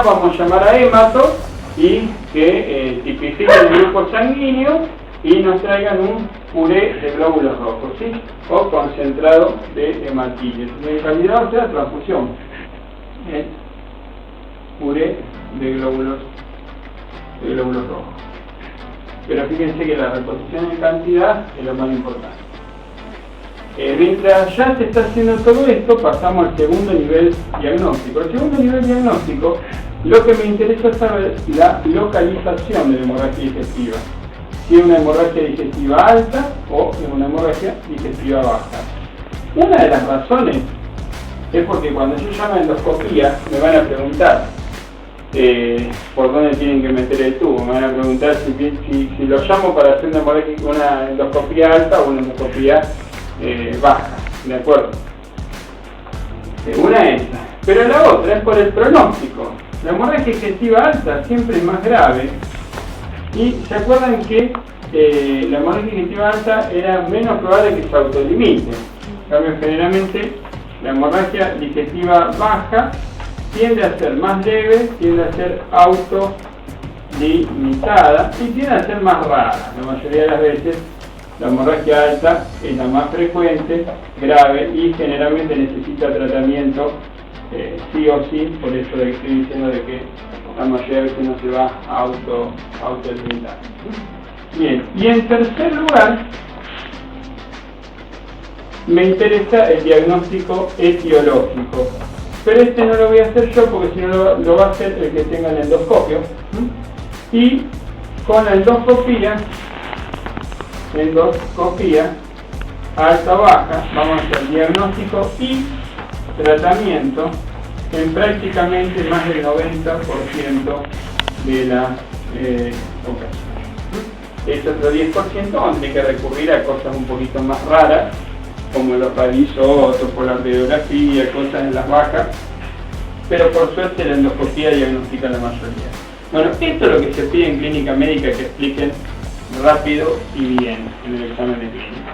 vamos a llamar a hemato y que tipifiquen el grupo sanguíneo y nos traigan un puré de glóbulos rojos, ¿sí? O concentrado de hematíes. Y en calidad, o sea, transfusión. Puré de glóbulos rojos. Pero fíjense que la reposición en cantidad es lo más importante. Mientras ya se está haciendo todo esto, pasamos al segundo nivel diagnóstico. El segundo nivel diagnóstico Lo que me interesa saber es la localización de la hemorragia digestiva. Si es una hemorragia digestiva alta o es una hemorragia digestiva baja. Una de las razones es porque cuando yo llamo a endoscopía me van a preguntar por dónde tienen que meter el tubo. Me van a preguntar si lo llamo para hacer una endoscopía alta o una endoscopía baja. ¿De acuerdo? Una es esa. Pero la otra es por el pronóstico. La hemorragia digestiva alta siempre es más grave. Y se acuerdan que la hemorragia digestiva alta era menos probable que se autolimite. En cambio, generalmente la hemorragia digestiva baja tiende a ser más leve, tiende a ser autolimitada y tiende a ser más rara. La mayoría de las veces la hemorragia alta es la más frecuente, grave y generalmente necesita tratamiento sí o sí, por eso estoy diciendo de que la mayoría de veces no se va a autolimitar. Bien, y en tercer lugar, me interesa el diagnóstico etiológico. Pero este no lo voy a hacer yo porque si no lo va a hacer el que tenga el endoscopio. Y con la endoscopía alta-baja, vamos a hacer diagnóstico y tratamiento en prácticamente más del 90% de las ocasiones. Ese otro 10% donde hay que recurrir a cosas un poquito más raras, como los radioisótopos, por la radiografía, cosas en las vacas, pero por suerte la endoscopía diagnostica la mayoría. Bueno, esto es lo que se pide en clínica médica, que expliquen rápido y bien en el examen de clínica.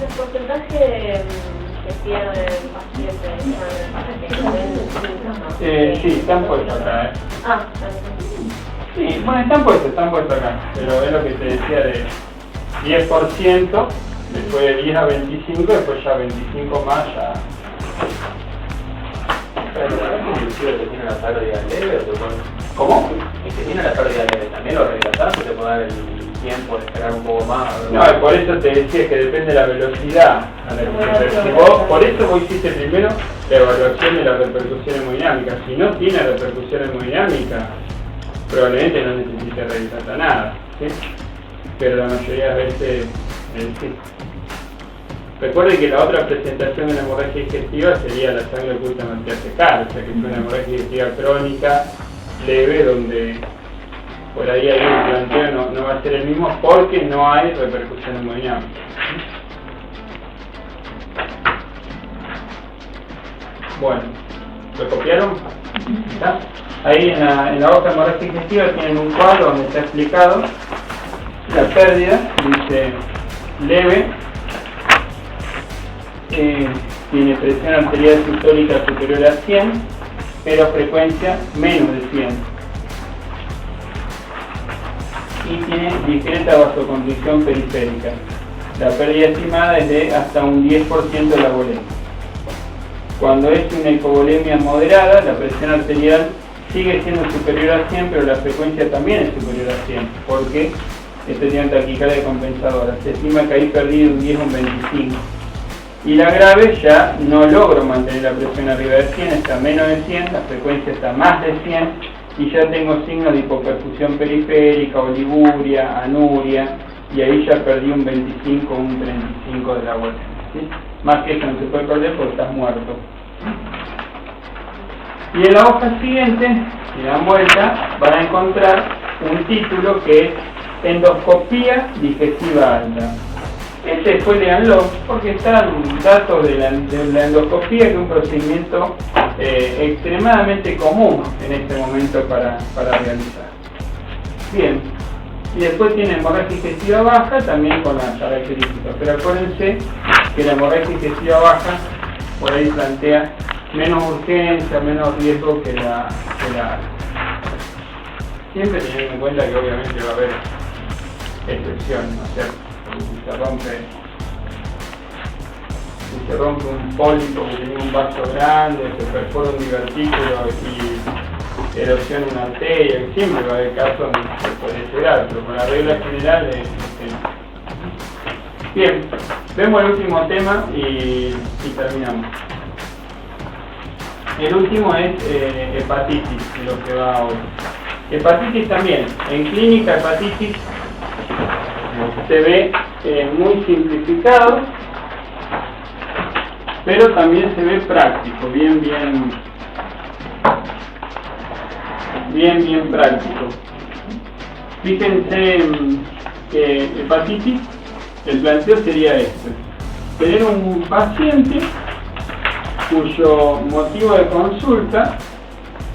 El porcentaje que pierde el paciente sí, están puestos acá. Ah, Sí, bueno, están puestos acá, pero es lo que te decía de 10%, después de 10 a 25, después ya 25 más ya. Inclusive que tiene una pérdida leve, ¿Cómo? el que tiene la pérdida leve también lo retrasás, te puede dar el tiempo de esperar un poco más. No, y por eso te decía que depende de la velocidad a la que se por eso vos hiciste primero la evaluación de la repercusión hemodinámica. Si no tiene repercusión hemodinámica, probablemente no necesite revisar nada, ¿sí? Pero la mayoría de las veces sí. Recuerde que la otra presentación de la hemorragia digestiva sería la sangre oculta fecal, o sea que es una hemorragia digestiva crónica, leve, donde por ahí el planteo no va a ser el mismo porque no hay repercusión hemodinámica. Bueno, ¿lo copiaron? ¿Está? Ahí en la hoja hemorragia digestiva tienen un cuadro donde está explicado la pérdida, dice leve, tiene presión arterial sistólica superior a 100, pero frecuencia menos de 100. Y tiene discreta vasoconstricción periférica. La pérdida estimada es de hasta un 10% de la volemia. Cuando es una hipovolemia moderada, la presión arterial sigue siendo superior a 100, pero la frecuencia también es superior a 100, porque esto tiene taquicardia compensadora. Se estima que ahí perdí un 10 o un 25. Y la grave ya no logro mantener la presión arriba de 100, está menos de 100, la frecuencia está más de 100, y ya tengo signos de hipoperfusión periférica, oliguria, anuria, y ahí ya perdí un 25 o un 35 de la volemia, ¿sí? Más que eso no se puede perder porque estás muerto. Y en la hoja siguiente, si dan vuelta, van a encontrar un título que es endoscopía digestiva alta. Este después leanlo porque están datos de la endoscopía, que es un procedimiento extremadamente común en este momento para realizar. Bien, y después tiene hemorragia digestiva baja también con las características, pero acuérdense que la hemorragia digestiva baja por ahí plantea menos urgencia, menos riesgo que la alta. Siempre teniendo en cuenta que obviamente va a haber excepciones, ¿no es cierto? Si se rompe un pólipo que tenía un vaso grande, se perfora un divertículo y erosiona una arteria, siempre va a haber casos donde se puede llegar, pero con la regla general es bien, vemos el último tema y terminamos. El último es hepatitis, de lo que va hoy. Hepatitis también, en clínica hepatitis se ve muy simplificado, pero también se ve práctico, bien práctico. Fíjense que hepatitis, el planteo sería este: tener un paciente cuyo motivo de consulta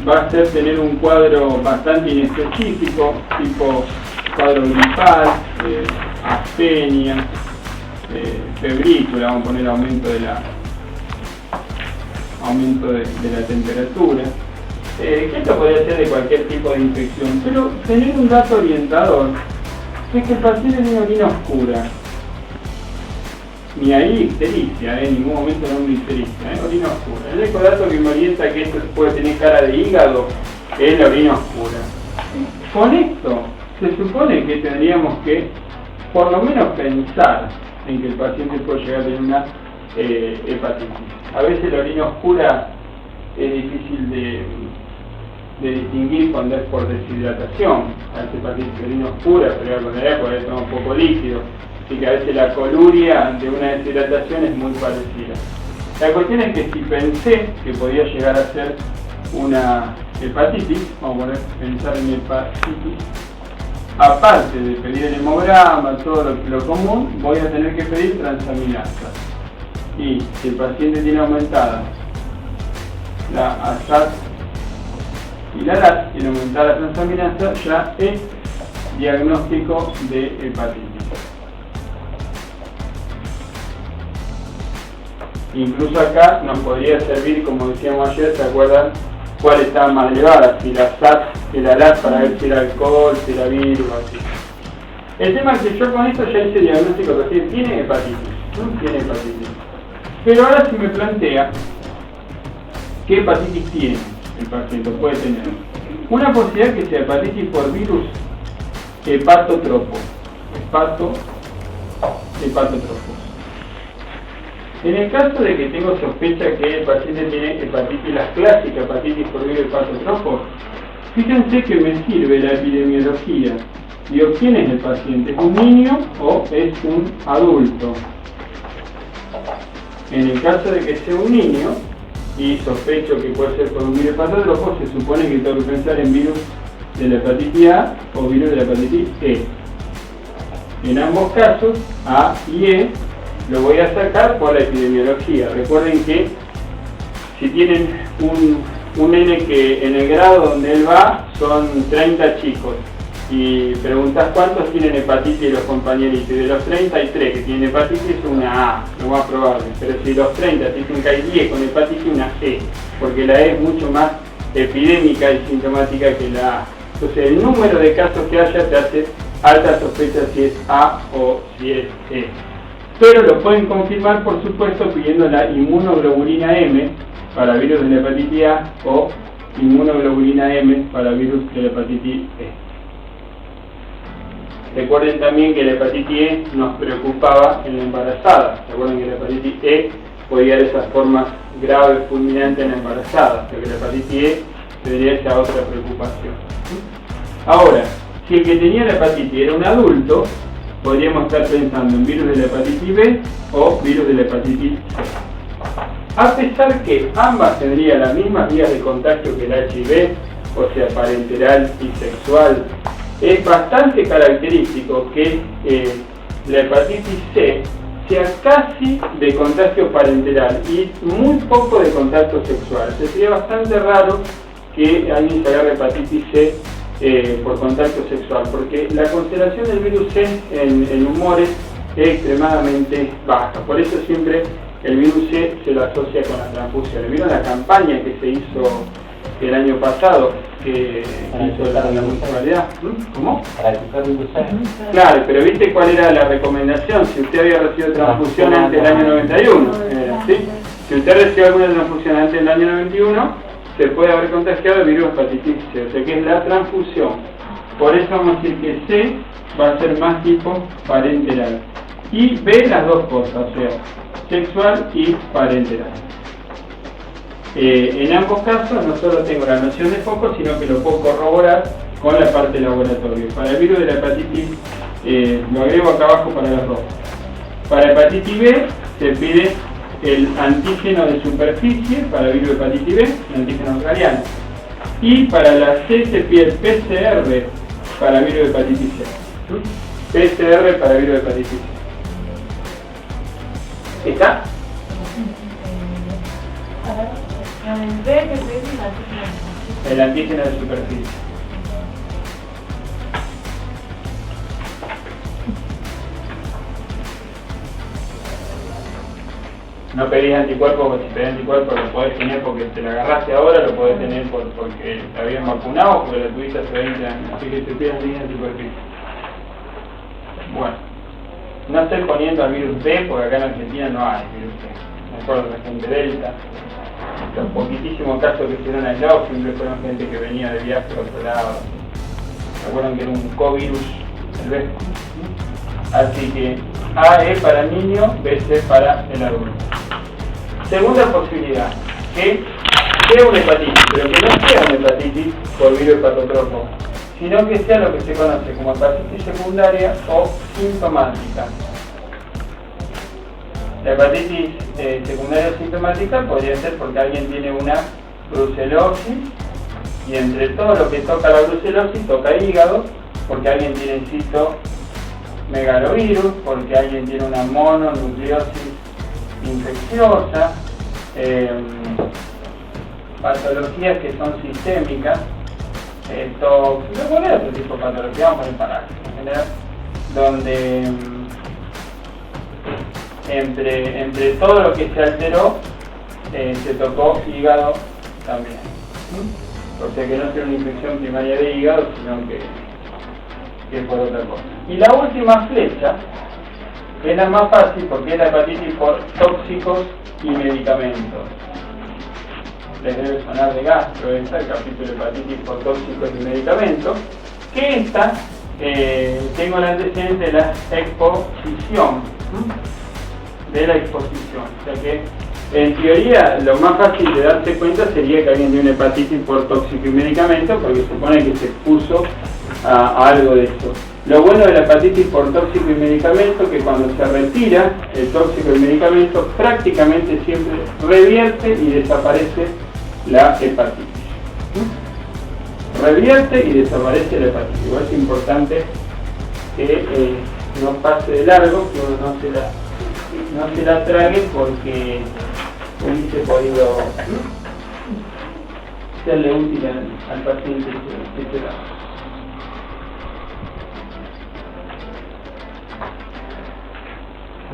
va a ser tener un cuadro bastante inespecífico, tipo cuadro gripal, astenia, febrícula, vamos a poner aumento de la temperatura, que esto podría ser de cualquier tipo de infección, pero tener un dato orientador es que el paciente tiene orina oscura. Ni ahí ictericia, en ningún momento no ictericia, orina oscura. El único dato que me orienta que esto puede tener cara de hígado es la orina oscura. Con esto se supone que tendríamos que por lo menos pensar en que el paciente puede llegar a tener una hepatitis. A veces la orina oscura es difícil de distinguir cuando es por deshidratación. A veces hepatitis de orina oscura, pero cuando es porque toma un poco líquido. Así que a veces la coluria de una deshidratación es muy parecida. La cuestión es que si pensé que podía llegar a ser una hepatitis, vamos a pensar en hepatitis, aparte de pedir el hemograma, todo lo común, voy a tener que pedir transaminasa. Y si el paciente tiene aumentada la ASAT y la LAT, tiene aumentada la transaminasa, ya es diagnóstico de hepatitis. Incluso acá nos podría servir, como decíamos ayer, ¿se acuerdan? ¿Cuál estaba más elevada? Si la SAT que la LAT, para ver si era alcohol, si era virus, así. El tema es que yo con esto ya hice diagnóstico, el paciente tiene hepatitis, no tiene hepatitis. Pero ahora se me plantea qué hepatitis tiene el paciente, puede tener. Una posibilidad que sea hepatitis por virus hepatotropo. En el caso de que tengo sospecha que el paciente tiene hepatitis, las clásicas hepatitis por virus hepatotropo, fíjense que me sirve la epidemiología. Digo, ¿quién es el paciente? ¿Es un niño o es un adulto? En el caso de que sea un niño y sospecho que puede ser por un virus hepatotropo, se supone que tengo que pensar en virus de la hepatitis A o virus de la hepatitis E. En ambos casos, A y E, lo voy a sacar por la epidemiología. Recuerden que si tienen un nene que en el grado donde él va son 30 chicos y preguntas cuántos tienen hepatitis los compañeritos, y de los 33 que tienen hepatitis una A, lo más probable, pero si los 30 dicen que hay 10 con hepatitis, una E, porque la E es mucho más epidémica y sintomática que la A. Entonces el número de casos que haya te hace alta sospecha si es A o si es E. Pero lo pueden confirmar, por supuesto, pidiendo la inmunoglobulina M para virus de la hepatitis A o inmunoglobulina M para virus de la hepatitis E. Recuerden también que la hepatitis E nos preocupaba en la embarazada. Recuerden que la hepatitis E podía dar esas formas graves, fulminantes en la embarazada, pero que la hepatitis E tendría esa otra preocupación. Ahora, si el que tenía la hepatitis era un adulto, podríamos estar pensando en virus de la hepatitis B o virus de la hepatitis C. A pesar que ambas tendrían las mismas vías de contagio que el HIV, o sea, parenteral y sexual, es bastante característico que la hepatitis C sea casi de contagio parenteral y muy poco de contacto sexual. Sería bastante raro que alguien se agarre hepatitis C por contacto sexual, porque la concentración del virus C en humores es extremadamente baja. Por eso siempre el virus C se lo asocia con la transfusión. ¿Vieron la campaña que se hizo el año pasado? que hizo la municipalidad. ¿Cómo? Para detectar el gusano. Claro, pero ¿viste cuál era la recomendación? Si usted había recibido transfusión antes del año 91, ¿sí? Si usted recibió alguna transfusión antes del año 91, se puede haber contagiado el virus hepatitis C, o sea que es la transfusión. Por eso vamos a decir que C va a ser más tipo parenteral. Y B las dos cosas, o sea, sexual y parenteral. En ambos casos no solo tengo la noción de foco, sino que lo puedo corroborar con la parte laboratorio. Para el virus de la hepatitis, lo agrego acá abajo para los dos. Para hepatitis B se pide el antígeno de superficie para el virus de hepatitis B, el antígeno galiano. Y para la C se pide el PCR para el virus de hepatitis C. PCR para el virus de hepatitis C. ¿Está? El antígeno de superficie. No pedís anticuerpos, porque si pedís anticuerpos lo podés tener porque te la agarraste ahora, lo podés tener porque te habían vacunado o porque la tuviste hace 20 años. Así que te piden antígeno de superficie. Bueno, no estoy poniendo al virus B porque acá en Argentina no hay virus B. Me acuerdo de la gente Delta. Los poquitísimos casos que hicieron aislados siempre fueron gente que venía de viaje a otro lado. ¿Se acuerdan que era un covirus el B? Así que A, E para el niño, B, C para el adulto. Segunda posibilidad, que sea una hepatitis, pero que no sea una hepatitis por virus hepatotropo, sino que sea lo que se conoce como hepatitis secundaria o sintomática. La hepatitis secundaria o sintomática podría ser porque alguien tiene una brucelosis y entre todo lo que toca la brucelosis toca hígado, porque alguien tiene citomegalovirus, porque alguien tiene una mononucleosis infecciosa, patologías que son sistémicas, ¿cuál es otro tipo de patología? Vamos a poner parálisis en general, donde entre todo lo que se alteró, se tocó hígado también. O sea que no sea una infección primaria de hígado, sino que por otra cosa. Y la última flecha, que es la más fácil porque es la hepatitis por tóxicos y medicamentos. Les debe sonar de gastro el capítulo de hepatitis por tóxicos y medicamentos, que esta tengo el antecedente de la exposición. De la exposición, o sea que en teoría lo más fácil de darse cuenta sería que alguien tiene una hepatitis por tóxico y medicamento porque supone que se expuso a algo de eso. Lo bueno de la hepatitis por tóxico y medicamento que cuando se retira el tóxico y el medicamento prácticamente siempre revierte y desaparece la hepatitis. Revierte y desaparece la hepatitis. Igual es importante que no pase de largo, que uno no se la trague porque hubiese podido serle útil al paciente que se da.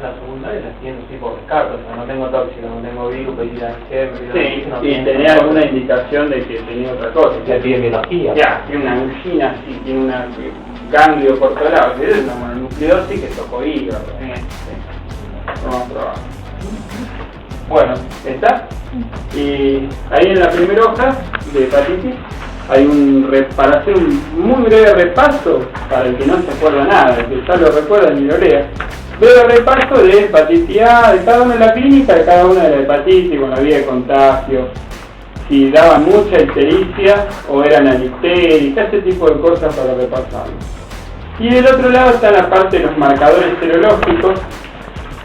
La segunda es la tiene tipo descarto, o sea, no tengo tóxico, no tengo virus, sí, y tenía alguna indicación de que tenía otra cosa. Ya tiene biología. Ya, tiene una angina, sí, tiene un ganglio por todo lado, es una mononucleosis que tocó hígado. Vamos a probar. Bueno, ¿está? Y ahí en la primera hoja de hepatitis hay para hacer un muy breve repaso, para el que no se acuerda nada, el que ya lo recuerda ni lo lea. Breve repaso de hepatitis A, de cada una de la clínica, de cada una de las hepatitis, con la vía de contagio, si daban mucha ictericia o eran alistéricas, ese tipo de cosas para repasarlo. Y del otro lado está la parte de los marcadores serológicos,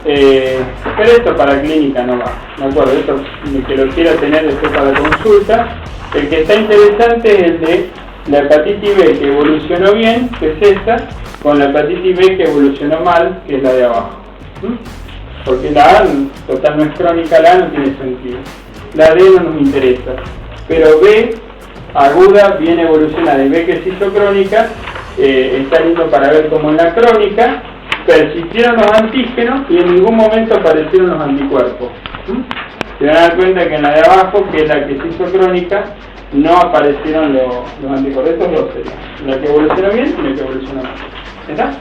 pero esto para clínica no va, ¿de acuerdo? Esto, el que lo quiera tener después para consulta. El que está interesante es el de la hepatitis B que evolucionó bien, que es esta, con la hepatitis B que evolucionó mal, que es la de abajo. Porque la A, total no es crónica, la A no tiene sentido. La D no nos interesa. Pero B, aguda, bien evolucionada, y B que se hizo crónica, está lindo para ver cómo en la crónica persistieron los antígenos y en ningún momento aparecieron los anticuerpos. Se van a dar cuenta que en la de abajo, que es la que se hizo crónica, no aparecieron los anticuerpos. Estos dos serían la que evoluciona bien y la que evoluciona mal. ¿Está?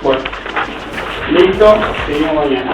Bueno, listo, seguimos mañana.